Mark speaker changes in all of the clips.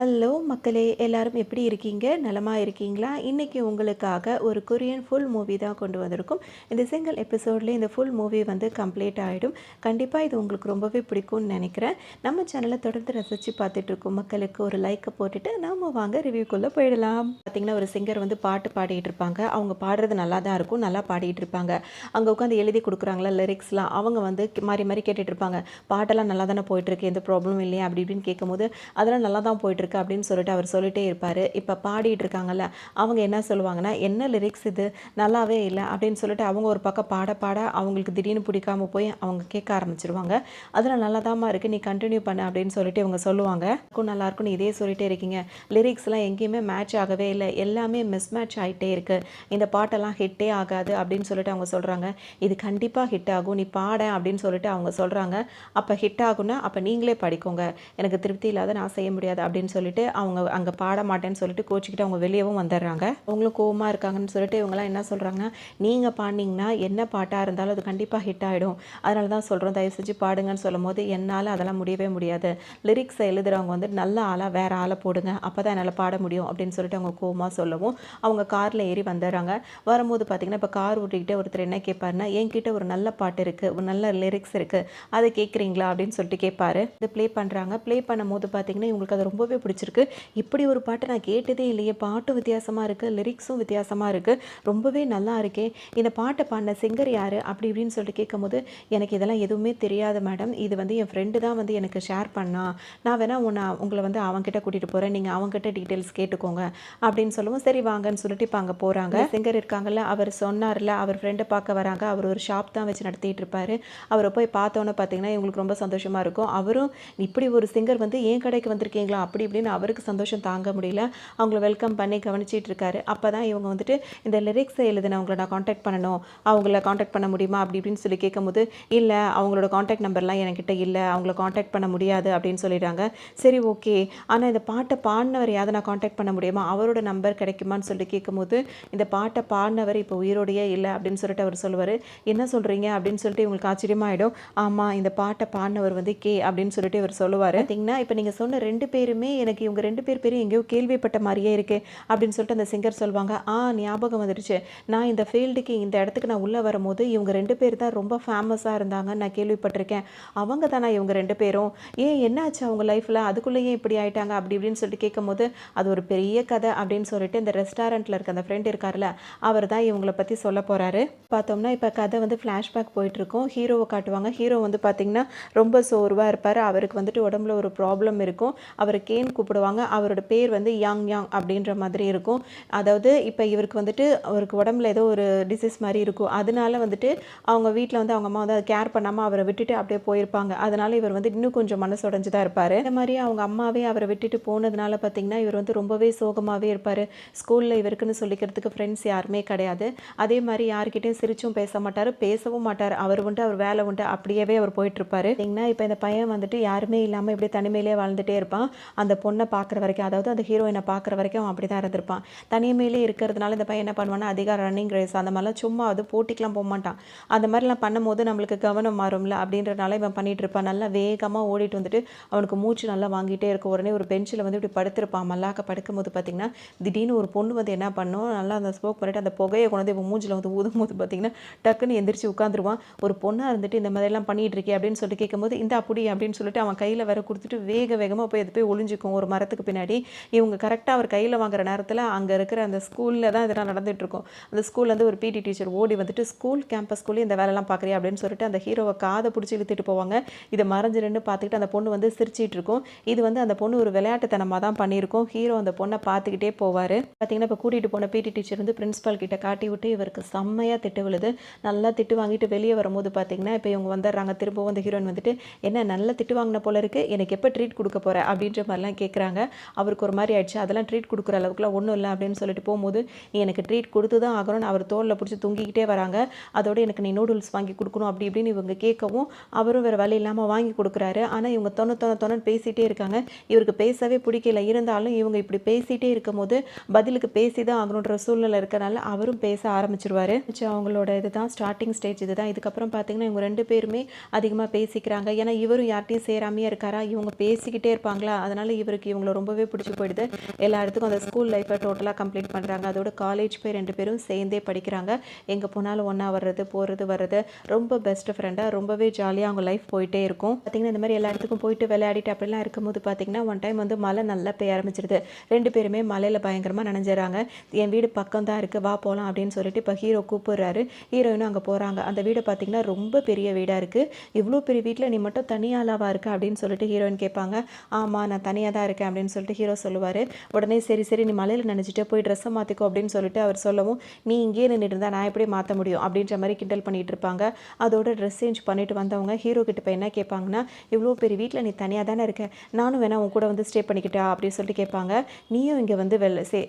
Speaker 1: Hello மக்களே, எல்லாரும் எப்படி இருக்கீங்க? நலமா இருக்கீங்களா? இன்னைக்கு உங்களுக்காக ஒரு கொரியன் ஃபுல் மூவி தான் கொண்டு வந்திருக்கோம். இந்த சிங்கிள் எபிசோட்லேயே இந்த ஃபுல் மூவி வந்து கம்ப்ளீட் ஆகிடும். கண்டிப்பாக இது உங்களுக்கு ரொம்பவே பிடிக்கும்னு நினைக்கிறேன். நம்ம சேனலை தொடர்ந்து ரசித்து பார்த்துட்டு இருக்கோம் மக்களுக்கு ஒரு லைக்கை போட்டுட்டு நாம வாங்க ரிவ்யூக்குள்ளே போயிடலாம். பார்த்தீங்கன்னா ஒரு சிங்கர் வந்து பாட்டு பாடிட்டு இருப்பாங்க. அவங்க பாடுறது நல்லா தான் இருக்கும், நல்லா பாடிட்டு இருப்பாங்க. அங்கே உட்காந்து எழுதி கொடுக்குறாங்களா லிரிக்ஸ்லாம், அவங்க வந்து மாறி மாறி கேட்டுட்டு இருப்பாங்க. பாட்டெல்லாம் நல்லா தானே போயிட்டுருக்கு, எந்த ப்ராப்ளமும் இல்லையா அப்படி இப்படின்னு கேட்கும்போது அதெல்லாம் நல்லா தான் போயிட்டுருக்கு அப்படின்னு சொல்லிட்டு அவர் சொல்லிட்டே இருப்பார். இப்போ பாடிட்டு இருக்காங்கல்ல, அவங்க என்ன சொல்லுவாங்கன்னா, என்ன லிரிக்ஸ் இது, நல்லாவே இல்லை அப்படின்னு சொல்லிட்டு அவங்க ஒரு பக்கம் பாட பாட அவங்களுக்கு திடீர்னு பிடிக்காம போய் அவங்க கேட்க ஆரம்பிச்சிருவாங்க. அதில் நல்லதாமா இருக்குது, நீ கண்டினியூ பண்ண அப்படின்னு சொல்லிட்டு இவங்க சொல்லுவாங்க. நல்லா இருக்குன்னு இதே சொல்லிட்டே இருக்கீங்க, லிரிக்ஸ்லாம் எங்கேயுமே மேட்ச் ஆகவே இல்லை, எல்லாமே மிஸ் மேட்ச் ஆகிட்டே இருக்குது, இந்த பாட்டெல்லாம் ஹிட்டே ஆகாது அப்படின்னு சொல்லிட்டு அவங்க சொல்கிறாங்க. இது கண்டிப்பாக ஹிட் ஆகும், நீ பாட அப்படின்னு சொல்லிட்டு அவங்க சொல்கிறாங்க. அப்போ ஹிட் ஆகும்னா அப்போ நீங்களே படிக்கோங்க, எனக்கு திருப்தி இல்லாத நான் செய்ய முடியாது அப்படின்னு சொல்லிட்டு அவங்க அங்கே பாட மாட்டேன்னு சொல்லிட்டு கோச்சிக்கிட்டு அவங்க வெளியவும் வந்துடுறாங்க. அவங்களும் கோவமாக இருக்காங்கன்னு சொல்லிட்டு இவங்கெல்லாம் என்ன சொல்கிறாங்கன்னா, நீங்கள் பாடினீங்கன்னா என்ன பாட்டாக இருந்தாலும் அது கண்டிப்பாக ஹிட் ஆகிடும், அதனால தான் சொல்கிறோம் தயவு செஞ்சு பாடுங்கன்னு சொல்லும் போது என்னால் அதெல்லாம் முடியவே முடியாது, லிரிக்ஸை எழுதுகிறவங்க வந்து நல்ல ஆளாக வேறு ஆளை போடுங்க, அப்போ தான் என்னால் பாட முடியும் அப்படின்னு சொல்லிட்டு அவங்க கோவமாக சொல்லவும் அவங்க காரில் ஏறி வந்துடுறாங்க. வரும்போது பார்த்திங்கன்னா இப்போ கார் ஓட்டிக்கிட்டே ஒருத்தர் என்ன கேட்பாருன்னா, என்கிட்ட ஒரு நல்ல பாட்டு இருக்குது, ஒரு நல்ல லிரிக்ஸ் இருக்குது, அதை கேட்குறீங்களா அப்படின்னு சொல்லிட்டு கேட்பாரு. இது ப்ளே பண்ணுறாங்க. ப்ளே பண்ணும்போது பார்த்திங்கன்னா இவங்களுக்கு அது ரொம்பவே பிடிச்சிருக்கு. இப்படி ஒரு பாட்டு நான் கேட்டதே இல்லையே, பாட்டும் வித்தியாசமாக இருக்குது, லிரிக்ஸும் வித்தியாசமாக இருக்குது, ரொம்பவே நல்லா இருக்கே, இந்த பாட்டை பாடின சிங்கர் யார் அப்படி இப்படின்னு சொல்லிட்டு கேட்கும்போது, எனக்கு இதெல்லாம் எதுவுமே தெரியாது மேடம், இது வந்து என் ஃப்ரெண்டு தான் வந்து எனக்கு ஷேர் பண்ணா, நான் வேணால் உங்களை வந்து அவங்ககிட்ட கூட்டிகிட்டு போகிறேன், நீங்கள் அவங்ககிட்ட டீட்டெயில்ஸ் கேட்டுக்கோங்க அப்படின்னு சொல்லுவோம். சரி வாங்கன்னு சொல்லிட்டு இப்போ அங்கே போகிறாங்க. சிங்கர் இருக்காங்கல்ல, அவர் சொன்னார்ல, அவர் ஃப்ரெண்டை பார்க்க வராங்க. அவர் ஒரு ஷாப் தான் வச்சு நடத்திட்டு இருப்பார். அவரை போய் பார்த்தோன்னே பார்த்தீங்கன்னா இவங்களுக்கு ரொம்ப சந்தோஷமாக இருக்கும். அவரும் இப்படி ஒரு சிங்கர் வந்து என் கடைக்கு வந்திருக்கீங்களா அப்படி இப்படின்னு அவருக்கு சந்தோஷம் தாங்க முடியல. அவங்கள வெல்கம் பண்ணி கவனிச்சிட்டு இருக்காரு. அப்போ தான் இவங்க வந்துட்டு இந்த லிரிக்ஸை எழுதினவங்களை நான் காண்டாக்ட் பண்ணணும், அவங்கள காண்டாக்ட் பண்ண முடியுமா அப்படி இப்படின்னு சொல்லி கேட்கும்போது, இல்லை அவங்களோட காண்டாக்ட் நம்பர்லாம் என்கிட்ட இல்லை, அவங்கள காண்டாக்ட் பண்ண முடியாது அப்படின்னு சொல்லிடுறாங்க. சரி ஓகே, ஆனால் இந்த பாட்டை பாடினவர் யாரை நான் காண்டாக்ட் பண்ண முடியுமா, அவரோட நம்பர் கிடைக்குமான்னு சொல்லி கேட்கும்போது, இந்த பாட்டை பாடினவர் இப்போ உயிரோடையே இல்லை அப்படின்னு சொல்லிட்டு அவர் சொல்லுவார். என்ன சொல்கிறீங்க அப்படின்னு சொல்லிட்டு இவங்களுக்கு ஆச்சரியமாயிடும். ஆமாம், இந்த பாட்டை பாடினவர் வந்து கே அப்படின்னு சொல்லிட்டு இவர் சொல்லுவார். பார்த்தீங்கன்னா இப்போ நீங்கள் சொன்ன 2 பேருமே எனக்கு இவங்க 2 பேரும் எங்கேயோ கேள்விப்பட்ட மாதிரியே இருக்கு அப்படின்னு சொல்லிட்டு அந்த சிங்கர் சொல்லுவாங்க. ஞாபகம் வந்துடுச்சு, நான் இந்த ஃபீல்டுக்கு இந்த இடத்துக்கு நான் உள்ளே வரும்போது இவங்க 2 பேர் தான் ரொம்ப ஃபேமஸாக இருந்தாங்கன்னு நான் கேள்விப்பட்டிருக்கேன், அவங்க தானே இவங்க 2 பேரும், ஏன் என்னாச்சு அவங்க லைஃப்பில், அதுக்குள்ளேயே இப்படி ஆயிட்டாங்க அப்படி இப்படின்னு சொல்லிட்டு கேட்கும்போது, அது ஒரு பெரிய கதை அப்படின்னு சொல்லிட்டு இந்த ரெஸ்டாரண்ட்டில் இருக்க அந்த ஃப்ரெண்ட் இருக்கார்ல, அவர் தான் இவங்களை பற்றி சொல்ல போகிறாரு. பார்த்தோம்னா இப்போ கதை வந்து ஃப்ளாஷ்பேக் போயிட்டுருக்கோம். ஹீரோவை காட்டுவாங்க. ஹீரோ வந்து பார்த்திங்கன்னா ரொம்ப சோர்வாக இருப்பார். அவருக்கு வந்துட்டு உடம்புல ஒரு ப்ராப்ளம் இருக்கும். அவர் கேன்னு கூப்பிடுவாங்க. அவரோட பேர் வந்து யாங் யாங் அப்படின்ற மாதிரி இருக்கும். அதாவது இப்போ இவருக்கு வந்துட்டு அவருக்கு உடம்புல ஏதோ ஒரு டிசீஸ் மாதிரி இருக்கும். அதனால வந்துட்டு அவங்க வீட்டில் வந்து அவங்க அம்மா வந்து அதை கேர் பண்ணாமல் அவரை விட்டுட்டு அப்படியே போயிருப்பாங்க. அதனால இவர் வந்து இன்னும் கொஞ்சம் மனசு உடைஞ்சு தான் இருப்பார். இந்த மாதிரி அவங்க அம்மாவே அவரை விட்டுட்டு போனதுனால பார்த்திங்கன்னா இவர் வந்து ரொம்பவே சோகமாகவே இருப்பார். ஸ்கூலில் இவருக்குன்னு சொல்லிக்கிறதுக்கு ஃப்ரெண்ட்ஸ் யாருமே கிடையாது. அதே மாதிரி யார்கிட்டையும் சிரிச்சும் பேச மாட்டார், பேசவும் மாட்டார். அவர் வந்துட்டு அவர் வேலை உண்டு அப்படியே அவர் போயிட்டுருப்பார். பார்த்தீங்கன்னா இப்போ இந்த பையன் வந்துட்டு யாருமே இல்லாமல் இப்படி தனிமையிலே வாழ்ந்துகிட்டே இருப்பான். அந்த பொண்ணை பார்க்குற வரைக்கும், அதாவது அந்த ஹீரோயினை பார்க்குற வரைக்கும் அவன் அப்படி தான் இருந்திருப்பான். தனிமையிலே இருக்கிறதுனால இந்த பையன் என்ன பண்ணுவான்னா, அதிக ரன்னிங் ரேஸ் அந்த மாதிரிலாம் சும்மா அது போட்டிக்கெலாம் போக மாட்டான். அந்த மாதிரிலாம் பண்ணும்போது நம்மளுக்கு கவனம் மாறும்ல அப்படின்றனால இவன் பண்ணிகிட்டு இருப்பான். நல்லா வேகமாக ஓடிட்டு வந்துட்டு அவனுக்கு மூச்சு நல்லா வாங்கிட்டே இருக்கும். உடனே ஒரு பெஞ்சில் வந்து இப்படி படுத்திருப்பான். மல்லாக்க படுக்கும்போது பார்த்திங்கன்னா திடீர்னு ஒரு பொண்ணு வந்து என்ன பண்ணும், நல்லா அந்த ஸ்மோக் பண்ணிட்டு அந்த புகையை கொண்டு வந்து இவன் மூஞ்சில் வந்து ஊதும்போது பார்த்திங்கன்னா டக்குன்னு எந்திரிச்சு உட்காந்துருவான். ஒரு பொண்ணாக இருந்துட்டு இந்த மாதிரிலாம் பண்ணிகிட்டு இருக்கே அப்படின்னு சொல்லிட்டு கேட்கும்போது, இந்த அப்படி அப்படின்னு சொல்லிட்டு அவன் கையில் வேற கொடுத்துட்டு வேகமாக போய் அது போய் ஒளிஞ்சிக்கும் ஒரு மரத்துக்கு பின்னாடி. இவங்க கரெக்டாக அவர் கையில் வாங்குற நேரத்தில் அங்கே இருக்கிற அந்த ஸ்கூலில் தான் இதெல்லாம் நடந்துகிட்ருக்கும். அந்த ஸ்கூல்லேருந்து ஒரு பிடி டீச்சர் ஓடி வந்துட்டு, ஸ்கூல் கேம்பஸ்குள்ளேயே இந்த வேலைலாம் பார்க்குறியா அப்படின்னு சொல்லிட்டு அந்த ஹீரோவை காதை பிடிச்சி இழுத்துட்டு போவாங்க. இதை மறைஞ்சு நின்று பார்த்துக்கிட்டு அந்த பொண்ணு வந்து சிரிச்சிட்டு இருக்கும். இது வந்து அந்த பொண்ணு ஒரு விளையாட்டுத்தனமாக தான் பண்ணியிருக்கோம். ஹீரோ அந்த பொண்ணை பார்த்துக்கிட்டே போவார். பார்த்தீங்கன்னா இப்போ கூட்டிகிட்டு போன பிடி டீச்சர் வந்து பிரின்ஸிபால் கிட்ட காட்டி விட்டு இவருக்கு செம்மையாக திட்டு விழுது. நல்லா திட்டு வாங்கிட்டு வெளியே வரும்போது பார்த்தீங்கன்னா இப்போ இவங்க வந்துடுறாங்க. திரும்பவும் அந்த ஹீரோயின் வந்துட்டு, என்ன நல்ல திட்டு வாங்கின போல இருக்குது, எனக்கு எப்போ ட்ரீட் கொடுக்க போகிற அப்படின்ற மாதிரிலாம் கேட்குறாங்க. அவருக்கு ஒரு மாதிரி ஆயிடுச்சு. அதெல்லாம் ட்ரீட் கொடுக்குற அளவுக்குலாம் ஒன்றும் இல்லை அப்படின்னு சொல்லிட்டு போகும்போது, நீ எனக்கு ட்ரீட் கொடுத்து தான் ஆகணும்னு அவர் தோளில் பிடிச்சி தூங்கிக்கிட்டே வராங்க. அதோட எனக்கு நீ நூடுல்ஸ் வாங்கி கொடுக்கணும் அப்படி இப்படின்னு இவங்க கேட்கவும் அவரும் வேறு வழி இல்லாமல் வாங்கி கொடுக்குறாரு. ஆனால் இவங்க தொண்ணு பேசிகிட்டே இருக்காங்க. இவருக்கு பேசவே பிடிக்கல. இருந்தாலும் இவங்க இப்படி பேசிகிட்டே இருக்கும்போது பதிலுக்கு பேசி தான் ஆகணுன்ற சூழ்நிலை இருக்கனால அவரும் பேச ஆரம்பிச்சிருவார். அவங்களோட இதுதான் ஸ்டார்டிங் ஸ்டேஜ் இதுதான். இதுக்கப்புறம் பார்த்தீங்கன்னா இவங்க 2 பேருமே அதிகமாக பேசிக்கிறாங்க. ஏன்னா இவரும் யார்ட்டையும் சேராமையே இருக்காரா, இவங்க பேசிக்கிட்டே இருப்பாங்களா, அதனால் இவர் இவருக்கு இவங்கள ரொம்பவே பிடிச்சி போயிடுது. எல்லா இடத்துக்கும் அந்த ஸ்கூல் லைஃப்பை டோட்டலாக கம்ப்ளீட் பண்ணுறாங்க. அதோட காலேஜ் போய் 2 பேரும் சேர்ந்தே படிக்கிறாங்க. எங்கே போனாலும் ஒன்றா வர்றது போகிறது வர்றது ரொம்ப பெஸ்ட் ஃப்ரெண்டாக ரொம்பவே ஜாலியாக அவங்க லைஃப் போயிட்டே இருக்கும். பார்த்திங்கன்னா இந்த மாதிரி எல்லா இடத்துக்கும் போயிட்டு விளையாடிட்டு அப்படிலாம் இருக்கும்போது பார்த்திங்கன்னா ஒன் டைம் வந்து மழை நல்லா பெய்ய ஆரம்பிச்சிருது. 2 பேருமே மலையில் பயங்கரமாக நனைஞ்சிடறாங்க. என் வீடு பக்கம் தான் இருக்குது, வா போகலாம் அப்படின்னு சொல்லிட்டு இப்போ ஹீரோ கூப்பிடுறாரு. ஹீரோயினும் அங்கே போகிறாங்க. அந்த வீடு பார்த்திங்கன்னா ரொம்ப பெரிய வீடாக இருக்குது. இவ்வளோ பெரிய வீட்டில் நீ மட்டும் தனியாளாவா இருக்க அப்படின்னு சொல்லிட்டு ஹீரோயின் கேட்பாங்க. ஆமாம், நான் தனியாக தான் இருக்கேன் அப்படின்னு சொல்லிட்டு ஹீரோ சொல்லுவார். உடனே சரி சரி நீ மலையில் நினச்சிட்டு போய் ட்ரெஸ்ஸை மாற்றிக்கோ அப்படின்னு சொல்லிட்டு அவர் சொல்லவும், நீ இங்கேயே நின்றுட்டு இருந்தால் நான் எப்படி மாற்ற முடியும் அப்படின்ற மாதிரி கிண்டல் பண்ணிகிட்டு இருப்பாங்க. அதோட ட்ரெஸ் சேஞ்ச் பண்ணிட்டு வந்தவங்க ஹீரோ கிட்ட போய் என்ன கேட்பாங்கன்னா, இவ்வளோ பெரிய வீட்டில் நீ தனியாக தானே இருக்க, நானும் வேணா உன் கூட வந்து ஸ்டே பண்ணிக்கிட்டா அப்படின்னு சொல்லிட்டு கேட்பாங்க. நீயும் இங்கே வந்து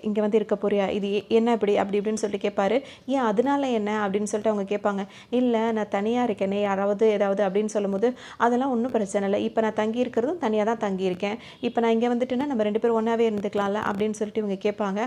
Speaker 1: இங்கே வந்து இருக்க போறியா, இது என்ன இப்படி அப்படி இப்படின்னு சொல்லிட்டு கேட்பாரு. ஏன் அதனால என்ன அப்படின்னு சொல்லிட்டு அவங்க கேட்பாங்க. இல்லை நான் தனியாக இருக்கேனே, யாராவது ஏதாவது அப்படின்னு சொல்லும்போது, அதெல்லாம் ஒன்றும் பிரச்சனை இல்லை, இப்போ நான் தங்கி இருக்கிறதும் தனியாக தான் தங்கியிருக்கேன், இப்போ நான் இங்கே வந்துட்டுன்னா நம்ம 2 பேரும் ஒன்றாவே இருந்துக்கலாம்ல அப்படின்னு சொல்லிட்டு இவங்க கேட்பாங்க.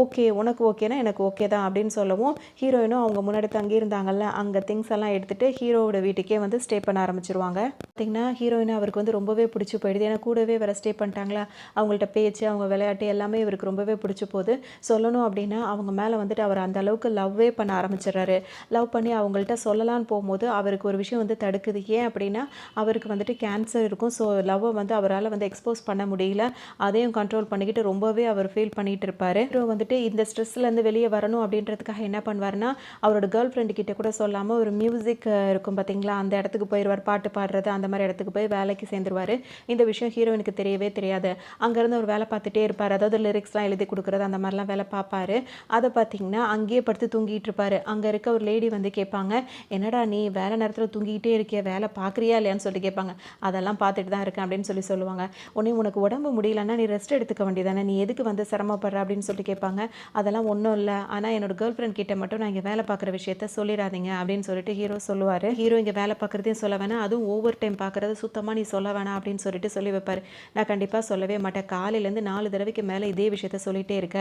Speaker 1: ஓகே உனக்கு ஓகேனா எனக்கு ஓகே தான் அப்படின்னு சொல்லவும், ஹீரோயினும் அவங்க முன்னாடி தங்கியிருந்தாங்கல்ல அங்கே திங்ஸ் எல்லாம் எடுத்துகிட்டு ஹீரோவோட வீட்டுக்கே வந்து ஸ்டே பண்ண ஆரம்பிச்சிருவாங்க. பார்த்திங்கன்னா ஹீரோயினை அவருக்கு வந்து ரொம்பவே பிடிச்சி போயிடுது. ஏன்னா கூடவே வேறு ஸ்டே பண்ணிட்டாங்களா, அவங்கள்ட்ட பேச்சு அவங்க விளையாட்டு எல்லாமே இவருக்கு ரொம்பவே பிடிச்சி போகுது. சொல்லணும் அப்படின்னா அவங்க மேலே வந்துட்டு அவர் அந்த அளவுக்கு லவ்வே பண்ண ஆரம்பிச்சிடுறாரு. லவ் பண்ணி அவங்கள்ட்ட சொல்லலான்னு போகும்போது அவருக்கு ஒரு விஷயம் வந்து தடுக்குது. ஏன் அப்படின்னா அவருக்கு வந்துட்டு கேன்சர் இருக்கும். ஸோ லவ்வை வந்து அவரால் வந்து எக்ஸ்போஸ் பண்ண முடியல. அதையும் கண்ட்ரோல் பண்ணிக்கிட்டு ரொம்பவே அவர் ஃபீல் பண்ணிகிட்டு இருப்பார். ஹீரோ வந்துட்டு இந்த ஸ்ட்ரெஸ்லேருந்து வெளியே வரணும் அப்படின்றதுக்காக என்ன பண்ணுவார்னா, அவரோட கேர்ள் ஃப்ரெண்டு கிட்ட கூட சொல்லாமல் ஒரு மியூசிக் இருக்கும் பார்த்தீங்களா, அந்த இடத்துக்கு போயிடுவார். பாட்டு பாடுறது அந்த மாதிரி இடத்துக்கு போய் வேலைக்கு சேர்ந்துருவார். இந்த விஷயம் ஹீரோயினுக்கு தெரியவே தெரியாது. அங்கேருந்து ஒரு வேலை பார்த்துட்டே இருப்பார். அதாவது லிரிக்ஸ்லாம் எழுதி கொடுக்குறது அந்த மாதிரிலாம் வேலை பார்ப்பார். அதை பார்த்தீங்கன்னா அங்கேயே படுத்து தூங்கிட்டு இருப்பார். அங்கே இருக்க ஒரு லேடி வந்து கேட்பாங்க, என்னடா நீ வேலை நேரத்தில் தூங்கிக்கிட்டே இருக்கிய, வேலை பார்க்குறியா இல்லையான்னு சொல்லிட்டு கேட்பாங்க. அதெல்லாம் பார்த்துட்டு தான் இருக்கேன் அப்படின்னு சொல்லுவாங்க. உடனே உனக்கு உடம்பு முடியலன்னா நீ ரெஸ்ட் எடுத்துக்க வேண்டியதானே, நீ எதுக்கு வந்து சிரமப்படுற அப்படின்னு சொல்லிட்டு கேட்பாங்க. அதெல்லாம் ஒன்றும் இல்லை, ஆனால் என்னோட கேர்ள் ஃப்ரெண்ட் கிட்ட மட்டும் நான் இங்கே வேலை பார்க்குற விஷயத்த சொல்லிடாதீங்க அப்படின்னு சொல்லிட்டு ஹீரோ சொல்லுவார். ஹீரோ இங்கே வேலை பார்க்குறதையும் சொல்ல வேணாம், அதுவும் ஓவர் டைம் பார்க்குறது சுத்தமாக நீ சொல்ல வேணாம் அப்படின்னு சொல்லிட்டு சொல்லி வைப்பார். நான் கண்டிப்பாக சொல்லவே மாட்டேன், காலையிலேருந்து 4 தடவைக்கு மேலே இதே விஷயத்த சொல்லிகிட்டே இருக்க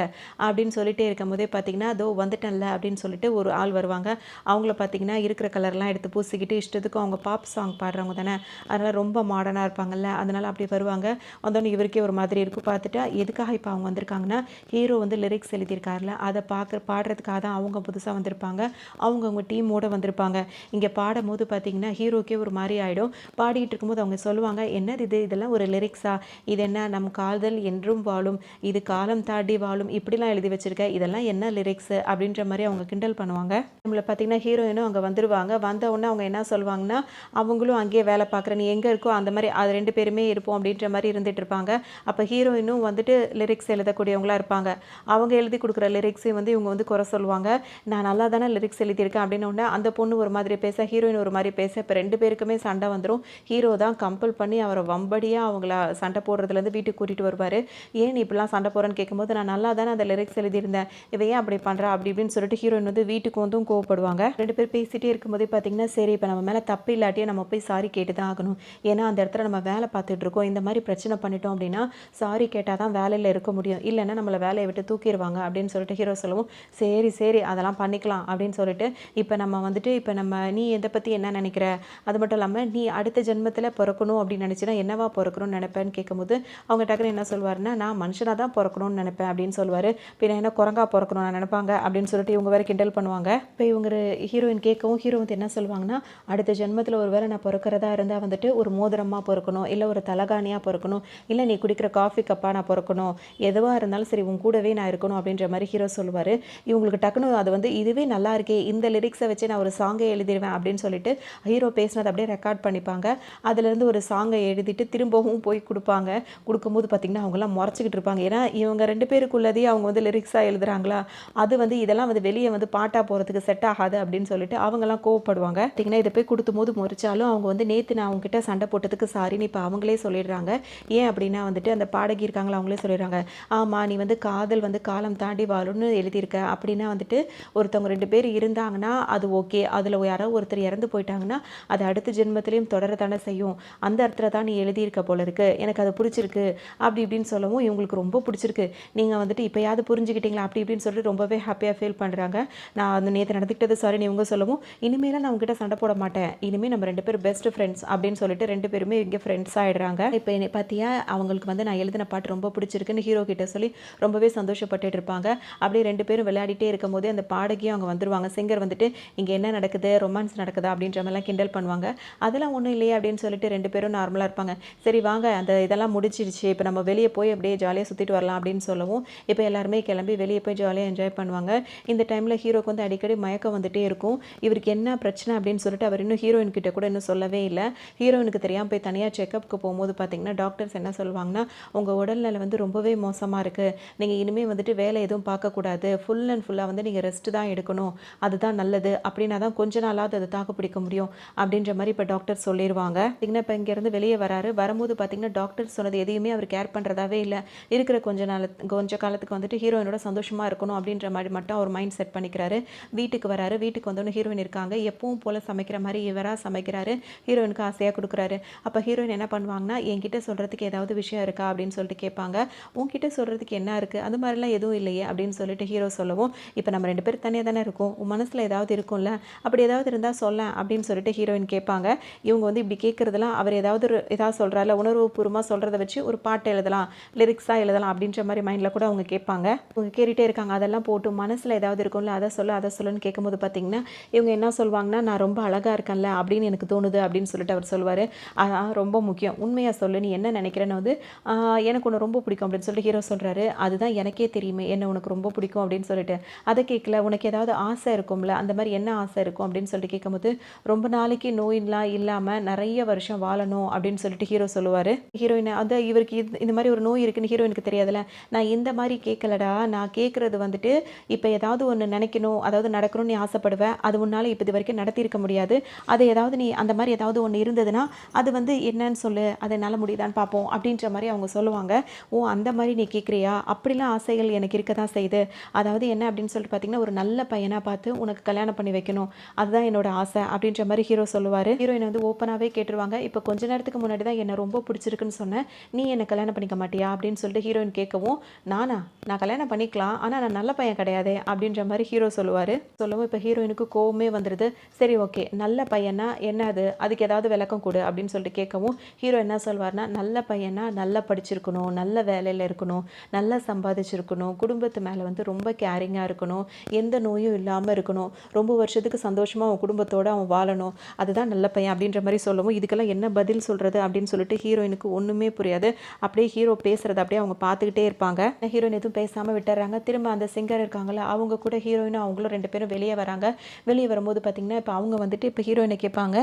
Speaker 1: அப்படின்னு சொல்லிட்டே இருக்கும் போதே பார்த்தீங்கன்னா அதோ வந்துட்டேன்ல அப்படின்னு சொல்லிட்டு ஒரு ஆள் வருவாங்க. அவங்கள பார்த்தீங்கன்னா இருக்கிற கலர்லாம் எடுத்து பூசிக்கிட்டு இஷ்டத்துக்கும் அவங்க பாப் சாங் பாடுறவங்க தானே, அதனால் ரொம்ப மாடர்னாக இருப்பாங்கல்ல, அதனால் அப்படி வருவாங்க. வந்தோடனே இவருக்கே ஒரு மாதிரி இருக்கும். பார்த்துட்டு எதுக்காக இப்போ அவங்க வந்திருக்காங்கன்னா, ஹீரோ வந்து லிரிக்ஸ் எழுதியிருக்காருல அதை பாடுறதுக்காக தான் அவங்க புதுசாக வந்திருப்பாங்க. அவங்க டீமோடு வந்திருப்பாங்க. இங்கே பாடும் போது பார்த்தீங்கன்னா ஹீரோக்கே ஒரு மாதிரி ஆகிடும். பாடிட்டு இருக்கும்போது அவங்க சொல்லுவாங்க, என்னது இது, இதெல்லாம் ஒரு லிரிக்ஸா, இது என்ன, நம் காதல் என்றும் வாழும், இது காலம் தாண்டி வாழும், இப்படிலாம் எழுதி வச்சிருக்க, இதெல்லாம் என்ன லிரிக்ஸ் அப்படின்ற மாதிரி அவங்க கிண்டல் பண்ணுவாங்க. நம்மளை பார்த்தீங்கன்னா ஹீரோயினும் அங்கே வந்துடுவாங்க. வந்த உடனே அவங்க என்ன சொல்லுவாங்கன்னா, அவங்களும் அங்கேயே வேலை பார்க்குற, நீ எங்கே இருக்கோ அந்த மாதிரி அது 2 பேருமே இருப்போம் அப்படின்ற மாதிரி இருந்துட்டு இருப்பாங்க. அப்போ ஹீரோயினும் வந்துட்டு லிரிக்ஸ் எழுதக்கூடியவங்களா இருப்பாங்க. அவங்க எழுதி கொடுக்குற லிரிக்ஸையும் வந்து இவங்க வந்து குறை சொல்லுவாங்க. நான் நல்லா தானே லிரிக்ஸ் எழுதியிருக்கேன் அப்படின்னு ஒன்று அந்த பொண்ணு ஒரு மாதிரி பேச, ஹீரோயின் ஒரு மாதிரி பேச, இப்போ 2 பேருக்குமே சண்டை வந்துடும். ஹீரோ தான் கம்பல் பண்ணி அவரை வம்படியாக அவங்கள சண்டை போடுறதுலேருந்து வீட்டுக்கு கூட்டிகிட்டு வருவார். ஏன் நீ இப்படிலாம் சண்டை போடுறேன்னு கேட்கும்போது, நான் நல்லா தானே அந்த லிரிக்ஸ் எழுதியிருந்தேன், இவன் ஏன் அப்படி பண்ணுறா அப்படி இப்படின்னு சொல்லிட்டு ஹீரோயின் வந்து வீட்டுக்கு வந்தும் கோவப்படுவாங்க. 2 பேர் பேசிகிட்டே இருக்கும்போதே பார்த்தீங்கன்னா, சரி இப்போ நம்ம மேலே தப்பு இல்லாட்டியே நம்ம போய் சாரி கேட்டு தான் ஆகணும், ஏன்னா அந்த இடத்துல நம்ம வேலை பார்த்துட்டு இருக்கோம், இந்த மாதிரி பிரச்சனை பண்ணிட்டோம் அப்படின்னா சாரி கேட்டால் தான் வேலையில் இருக்க முடியும், இல்லைன்னா நம்மளை வேலையை விட்டு தூக்கிடுவாங்க அப்படின்னு சொல்லிட்டு ஹீரோ சொல்லவும், சரி சரி அதெல்லாம் பண்ணிக்கலாம் அப்படின்னு சொல்லிட்டு, இப்போ நம்ம வந்துட்டு இப்போ நம்ம நீ எதை பற்றி என்ன நினைக்கிற, அது மட்டும் இல்லாமல் நீ அடுத்த ஜென்மத்தில் பிறக்கணும் அப்படின்னு நினச்சினா என்னவா பிறக்கணும்னு நினைப்பேன்னு கேட்கும்போது அவங்க டக்குன்னு என்ன சொல்வாருன்னா, நான் மனுஷனாக தான் பிறக்கணும்னு நினைப்பேன் அப்படின்னு சொல்லுவார். பின்ன என்ன குரங்கா பிறக்கணும் நான் நினைப்பாங்க அப்படின்னு சொல்லிட்டு இவங்க வேறு கிண்டல் பண்ணுவாங்க. இப்போ இவங்க ஹீரோயின் கேட்கவும் ஹீரோ வந்து என்ன சொல்லுவாங்கன்னா, அடுத்த ஜென்மத்தில் ஒரு வேளை நான் பிறக்கிறதா இருந்தால் வந்துட்டு ஒரு மோதிரமாக பிறக்கணும், இல்லை ஒரு தலகாணியாக பிறக்கணும், இல்லை நீ குடிக்கிற காஃபி கப்பாக நான் பிறக்கணும், எதுவாக இருந்தாலும் சரி உன் கூடவே நான் இருக்கணும் அப்படின்ற மாதிரி ஹீரோ சொல்லுவார். இவங்களுக்கு டக்குன்னு அது வந்து இதுவே நல்லா இருக்கே, இந்த லிரிக்ஸை வச்சு நான் ஒரு சாங்கை எழுதிடுவேன் அப்படின்னு சொல்லிட்டு ஹீரோ பேசினதை அப்படியே ரெக்கார்ட் பண்ணிப்பாங்க. அதுலேருந்து ஒரு சாங்கை எழுதிட்டு திரும்பவும் போய் கொடுப்பாங்க. கொடுக்கும்போது பார்த்திங்கன்னா அவங்களாம் முறைச்சிக்கிட்டு இருப்பாங்க. ஏன்னா இவங்க 2 பேருக்குள்ளதே அவங்க வந்து லிரிக்ஸாக எழுதுறாங்களா, அது வந்து இதெல்லாம் வந்து வெளியே வந்து பாட்டாக போகிறதுக்கு செட் ஆகாது அப்படின்னு சொல்லிட்டு அவங்கெல்லாம் கோவப்படுவாங்க. பார்த்திங்கன்னா இதை போய் கொடுத்தும் போது முறைச்சாலும் அவங்க வந்து நேற்று நான் அவங்ககிட்ட சண்டை போட்டதுக்கு சாரின்னு இப்போ அவங்களே சொல்லிடுறாங்க. ஏன் அப்படின்னா வந்துட்டு அந்த பாடகி இருக்காங்களா அவங்களே சொல்லிடுறாங்க, ஆமாம் நீ வந்து காதல் வந்து காலம் தாண்டி வாழும்னு எழுதியிருக்க, அப்படின்னா வந்துட்டு ஒருத்தவங்க 2 பேர் இருந்தாங்கன்னா அது ஓகே, அதில் யாரோ ஒருத்தர் இறந்து போயிட்டாங்கன்னா அது அடுத்த ஜென்மத்திலையும் தொடர தானே செய்யும், அந்த இடத்துல தான் நீ எழுதியிருக்க போல இருக்கு, எனக்கு அது பிடிச்சிருக்கு அப்படி இப்படின்னு சொல்லவும் இவங்களுக்கு ரொம்ப பிடிச்சிருக்கு, நீங்கள் வந்துட்டு இப்போயாவது புரிஞ்சுக்கிட்டீங்களா அப்படி இப்படின்னு சொல்லிட்டு ரொம்பவே ஹாப்பியாக ஃபீல் பண்ணுறாங்க. நான் அந்த நேற்று நடந்துக்கிட்டது சாரின்னு இவங்க சொல்லவும், இனிமேலாம் நான் உங்ககிட்ட சண்டை போட மாட்டேன், இனிமேல் நம்ம 2 பேரும் பெஸ்ட் ஃப்ரெண்ட்ஸ் அப்படின்னு சொல்லிட்டு 2 பேருமே இங்கே ஃப்ரெண்ட்ஸ் ஆகிடுறாங்க. இப்போ என்ன பார்த்தியா அவங்களுக்கு உங்களுக்கு வந்து நான் எழுதின பாட்டு ரொம்ப பிடிச்சிருக்குன்னு ஹீரோ கிட்ட சொல்லி ரொம்பவே சந்தோஷப்பட்டுட்டு இருப்பாங்க. அப்படியே 2 பேரும் விளையாடிட்டே இருக்கும்போதே அந்த பாடகியும் அங்க வந்துருவாங்க. சிங்கர் வந்துட்டு, "இங்க என்ன நடக்குது? ரொமான்ஸ் நடக்குதா?" அப்படின்ற மாரிலாம் கிண்டல் பண்ணுவாங்க. "அதெல்லாம் ஒண்ணும் இல்லையே" அப்படின்னு சொல்லிட்டு 2 பேரும் நார்மலா இருப்பாங்க. "சரி வாங்க, அந்த இதெல்லாம் முடிஞ்சிருச்சு. இப்ப நம்ம வெளிய போய் அப்படியே ஜாலியா சுத்திட்டு வரலாம்" அப்படின்னு சொல்லவும், இப்ப எல்லாருமே கிளம்பி வெளிய போய் ஜாலியா என்ஜாய் பண்ணுவாங்க. இந்த டைம்ல ஹீரோக்கு வந்து அடிக்கடி மயக்கம் வந்துட்டே இருக்கும். இவருக்கு என்ன பிரச்சனை அப்படின்னு சொல்லிட்டு அவர் இன்னும் ஹீரோயின் கிட்ட கூட இன்னும் சொல்லவே இல்ல. ஹீரோயினுக்கு தெரியாம போய் தனியா செக்கப்க்கு போம்போது பார்த்தீங்கன்னா, டாக்டர்ஸ் என்ன சொல்லுவாங்கன்னா, "உங்க உடல்நிலை வந்து ரொம்பவே மோசமா இருக்கு. நீங்க இனிமே வந்துட்டு வேலை எதுவும் பார்க்கக்கூடாது. ஃபுல் அண்ட் ஃபுல்லா வந்து நீங்க ரெஸ்ட் தான் எடுக்கணும். அதுதான் நல்லது. அப்படின்னா தான் கொஞ்ச நாளாவது அத தாக்கு பிடிக்க முடியும்." அப்படின்ற மாரி இப்ப டாக்டர் சொல்லிருவாங்க. பார்த்தீங்கன்னா, இப்ப இங்கேருந்து வெளிய வராரு. வரும்போது பார்த்தீங்கன்னா, டாக்டர் சொன்னது எதையுமே அவர் கேர் பண்றதாவே இல்ல. இருக்கிற கொஞ்ச காலத்துக்கு வந்துட்டு ஹீரோயினோட சந்தோஷமா இருக்கணும் அப்படின்ற மாரி மட்டும் அவர் மைண்ட் செட் பண்ணிக்கிறாரு. வீட்டுக்கு வராரு. வீட்டுக்கு வந்தோனே ஹீரோயின் இருக்காங்க. எப்பவும் போல சமைக்கிற மாரி இவரா சமைக்கிறாரு. ஹீரோயினுக்கு ஆசையா குடுக்குறாரு. அப்ப ஹீரோயின் என்ன பண்ணுவாங்கன்னா, "என்கிட்ட சொல்றதுக்கு ஏதாவது விஷயம் இருக்கா?" அப்படின்னு சொல்லிட்டு கேட்பாங்க. "உன்கிட்ட சொல்றதுக்கு என்ன இருக்கு? அது மாரிலாம் எதுவும் இல்லையே" அப்படின்னு சொல்லிட்டு ஹீரோ சொல்லவும், "இப்ப நம்ம 2 பேரும் தனியா தானே இருக்கோம். உன் மனசுல ஏதாவது இருக்கும்ல? அப்படி ஏதாவது இருந்தா சொல்லேன்" அப்படின்னு சொல்லிட்டு ஹீரோயின் கேட்பாங்க. இவங்க வந்து இப்படி கேட்கறதெல்லாம் அவர் ஏதாவது சொல்றார்ல, உணர்வுபூர்வமா சொல்றத வச்சு ஒரு பாட்டு எழுதலாம், லிரிக்ஸா எழுதலாம் அப்படின்ற மாரி மைண்ட்ல கூட அவங்க கேட்பாங்க. அவங்க கேட்டுட்டே இருக்காங்க. அதெல்லாம் போட்டு மனசுல ஏதாவது இருக்கும்ல, அத சொல்லு, அத சொல்லுன்னு கேட்கும்போது பார்த்தீங்கன்னா, இவங்க என்ன சொல்வாங்கன்னா, "நான் ரொம்ப அழகா இருக்கேன்ல அப்படின்னு எனக்கு தோணுது" அப்படின்னு சொல்லிட்டு அவர் சொல்லுவாரு. ரொம்ப முக்கியம். உண்மையா சொல்லு. நீ என்ன நினைக்கிறேன்னு வந்து, "ஆ எனக்கு உன்ன ரொம்ப பிடிக்கும்" அப்படின்னு சொல்லிட்டு ஹீரோ சொல்றாரு. "அதுதான் எனக்கே தெரியுமே, என்ன உனக்கு ரொம்ப பிடிக்கும்" அப்படின்னு சொல்லிட்டு. "அத கேட்கல. உனக்கு ஏதாவது ஆசை இருக்கும்ல, அந்த மாரி என்ன ஆசை இருக்கும்?" அப்படின்னு சொல்லிட்டு கேட்கும்போது, "ரொம்ப நாளைக்கு நோயில்லாம் இல்லாம நெறைய வருஷம் வாழணும்" அப்படின்னு சொல்லிட்டு ஹீரோ சொல்லுவாரு. ஹீரோயின் அதான் இவருக்கு இந்த மாரி ஒரு நோய் இருக்குன்னு ஹீரோயினுக்கு தெரியாதுல்ல. "நான் இந்த மாரி கேட்கலடா. நான் கேட்கறது வந்துட்டு, இப்ப ஏதாவது ஒண்ணு நினைக்கணும், அதாவது நடக்கணும்னு நீ ஆசைப்படுவ. அது உன்னால இப்ப இதுவரைக்கும் நடத்தியிருக்க முடியாது. அது ஏதாவது நீ அந்த மாரி ஏதாவது ஒண்ணு இருந்ததுன்னா, அது வந்து என்னன்னு சொல்லு. அது என்னால முடியுதான்னு பார்ப்போம்." அப்படின்ற மாரி அவங்க சொல்லுவாங்க. "ஓ! அந்த மாரி நீ கேட்கிறியா? அப்படிலாம் ஆசைகள் எனக்கு இருக்க தான் செய்யுது. அதாவது என்ன அப்படின்னு சொல்லிட்டு பார்த்தீங்கன்னா, ஒரு நல்ல பையனா பார்த்து உனக்கு கல்யாணம் பண்ணி வைக்கணும். அதுதான் என்னோட ஆசை." அப்படின்ற மாரி ஹீரோ சொல்லுவாரு. ஹீரோயின் வந்து ஓப்பனாவே கேட்டுருவாங்க. "இப்ப கொஞ்ச நேரத்துக்கு முன்னாடி தான் என்ன ரொம்ப பிடிச்சிருக்குன்னு சொன்ன. நீ என்ன கல்யாணம் பண்ணிக்க மாட்டியா?" அப்படின்னு சொல்லிட்டு ஹீரோயின் கேட்கவும், "நானா? நான் கல்யாணம் பண்ணிக்கலாம். ஆனா நான் நல்ல பையன் கிடையாதே." அப்படின்ற மாரி ஹீரோ சொல்லுவாரு. சொல்லவும் இப்ப ஹீரோயினுக்கு கோவமே வந்துருது. "சரி ஓகே. நல்ல பையன்னா என்ன அது? அதுக்கு ஏதாவது விளக்கம் குடு." அப்படின்னு சொல்லிட்டு கேட்கவும், ஹீரோ என்ன சொல்வார்னா, "நல்ல பையன்னா நல்லா படிச்சிருக்கணும், நல்ல வேலையில இருக்கணும், நல்லா சம்பாதிச்சிருக்கணும், குடும்பத்து மேல வந்து ரொம்ப கேரிங்கா இருக்கணும், எந்த நோயும் இல்லாம இருக்கணும், ரொம்ப வருஷத்துக்கு சந்தோஷமா அவன் குடும்பத்தோட அவன் வாழணும். அதுதான் நல்ல பையன்." அப்படின்ற மாரி சொல்லவும், இதுக்கெல்லாம் என்ன பதில் சொல்றது அப்படின்னு சொல்லிட்டு ஹீரோயினுக்கு ஒண்ணுமே புரியாது. அப்படியே ஹீரோ பேசுறத அப்படியே அவங்க பார்த்துக்கிட்டே இருப்பாங்க. ஹீரோயின் எதுவும் பேசாம விட்டுர்றாங்க. திரும்ப அந்த சிங்கர் இருக்காங்கல்ல, அவங்க கூட ஹீரோயினும் அவங்களும் 2 பேரும் வெளிய வராங்க. வெளிய வரும்போது பார்த்தீங்கன்னா, இப்ப அவங்க வந்துட்டு இப்ப ஹீரோயின கேட்பாங்க,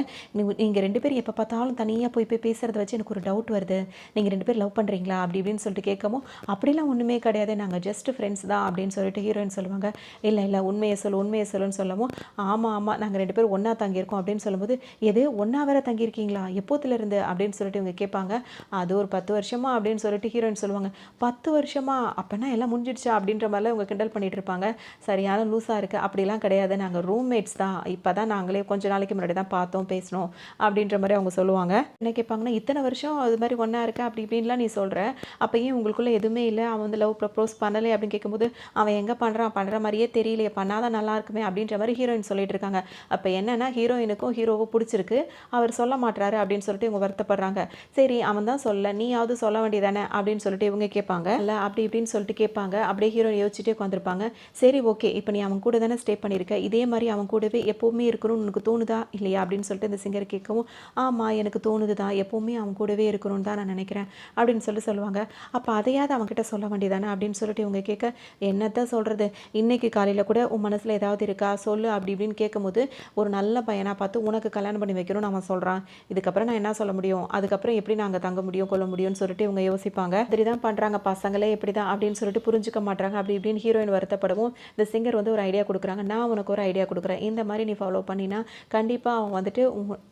Speaker 1: நீங்க 2 பேரும் எப்ப பார்த்தாலும் தனியா போய் போய் பேசுறத வச்சு எனக்கு ஒரு டவுட் வருது. நீங்க 2 பேரும் லவ் பண்றீங்களா?" அப்படி இப்படின்னு சொல்லிட்டு கேட்கவும், "அப்படிலாம் ஒண்ணுமே கிடையாது. நாங்க ஜஸ்ட் ஃப்ரெண்ட்ஸ் தான்" அப்படின்னு சொல்லிட்டு ஹீரோயின் சொல்லுவாங்க. "இல்ல, இல்ல உண்மைய சொல்லு, உண்மைய சொல்லுன்னு" சொல்லவும், "ஆமா, ஆமா நாங்க 2 பேரும் ஒண்ணா தங்கியிருக்கோம்" அப்படின்னு சொல்லும்போது, "எது ஒண்ணா வேற தங்கியிருக்கீங்களா? எப்போத்துலருந்து?" அப்படின்னு சொல்லிட்டு இவங்க கேட்பாங்க. "அது ஒரு 10 வருஷமா" அப்படின்னு சொல்லிட்டு ஹீரோயின் சொல்லுவாங்க. 10 வருஷமா? அப்பன்னா எல்லாம் முடிஞ்சிடுச்சா? அப்படின்ற மாரிலாம் இவங்க கிண்டல் பண்ணிட்டு இருப்பாங்க. "சரியான லூசா இருக்க. அப்படிலாம் கிடையாது. நாங்க ரூம்மேட்ஸ் தான். இப்ப தான் நாங்களே கொஞ்ச நாளைக்கு முன்னாடி தான் பார்த்தோம், பேசினோம்." அப்படின்ற மாரி அவங்க சொல்லுவாங்க. என்ன கேட்பாங்கன்னா, "இத்தன வருஷம் அது மாரி ஒண்ணா இருக்க, அப்படி இப்படின்லாம் நீ சொல்ற. அப்ப ஏன் உங்களுக்குள்ள எதுவுமே இல்ல? அவன் வந்து லவ் ப்ரப்போஸ் பண்ணலையா?" அப்படின்னு கேட்கும்போது, "அவன் எங்க பண்றான்? பண்ற மாரியே தெரியலையே. பண்ணா தான் நல்லா இருக்குமே." அப்படின்ற மாரி ஹீரோயின் சொல்லிட்டு இருக்காங்க. அப்ப என்னன்னா, ஹீரோயினுக்கும் ஹீரோவும் புடிச்சிருக்கு. அவர் சொல்ல மாட்றாரு அப்படின்னு சொல்லிட்டு இவங்க வருத்தப்படுறாங்க. "சரி அவன் தான் சொல்லல. நீயாவது சொல்ல வேண்டியதானே?" அப்படின்னு சொல்லிட்டு இவங்க கேட்பாங்க. இல்ல அப்படி இப்படின்னு சொல்லிட்டு கேட்பாங்க. அப்படியே ஹீரோ யோசிச்சுட்டே உட்காந்துருப்பாங்க. "சரி ஓகே. இப்ப நீ அவன் கூட தானே ஸ்டே பண்ணியிருக்க. இதே மாரி அவன் கூடவே எப்பவுமே இருக்கணும்னு உனக்கு தோணுதா? இல்லையா?" அப்படின்னு சொல்லிட்டு இந்த சிங்கர் கேட்கவும், "ஆமா எனக்கு தோணுது தான். எப்பவுமே அவன் கூடவே இருக்கணும்னு தான் நான் நினைக்கிறேன்." அப்படின்னு சொல்லுவாங்க. "அப்ப அதையாவது அவன்கிட்ட சொல்ல வேண்டியதானே?" அப்படின்னு சொல்லிட்டு இவங்க கேட்க, "என்னத்த சொல்றது? இன்னைக்கு காலையில கூட உன் மனசுல ஏதாவது இருக்கா? சொல்லு." அப்படி இப்படின்னு கேட்கும்போது, "ஒரு நல்ல பையனா பார்த்து உனக்கு கல்யாணம் பண்ணி வைக்கணும்னு அவன் சொல்றான். இதுக்கப்புறம் நான் என்ன சொல்ல முடியும்? அதுக்கப்புறம் எப்படி நாங்க தங்க முடியும், கொள்ள முடியும்னு" சொல்லிட்டு இவங்க யோசிப்பாங்க. இப்படிதான் பண்றாங்க பசங்களே இப்படிதான் அப்படின்னு சொல்லிட்டு புரிஞ்சுக்க மாட்றாங்க. அப்படி இப்படின்னு ஹீரோயின் வருத்தப்படவும், இந்த சிங்கர் வந்து ஒரு ஐடியா குடுக்குறாங்க. "நான் உனக்கு ஒரு ஐடியா குடுக்குறேன். இந்த மாரி நீ ஃபாலோ பண்ணினா, கண்டிப்பா அவன் வந்துட்டு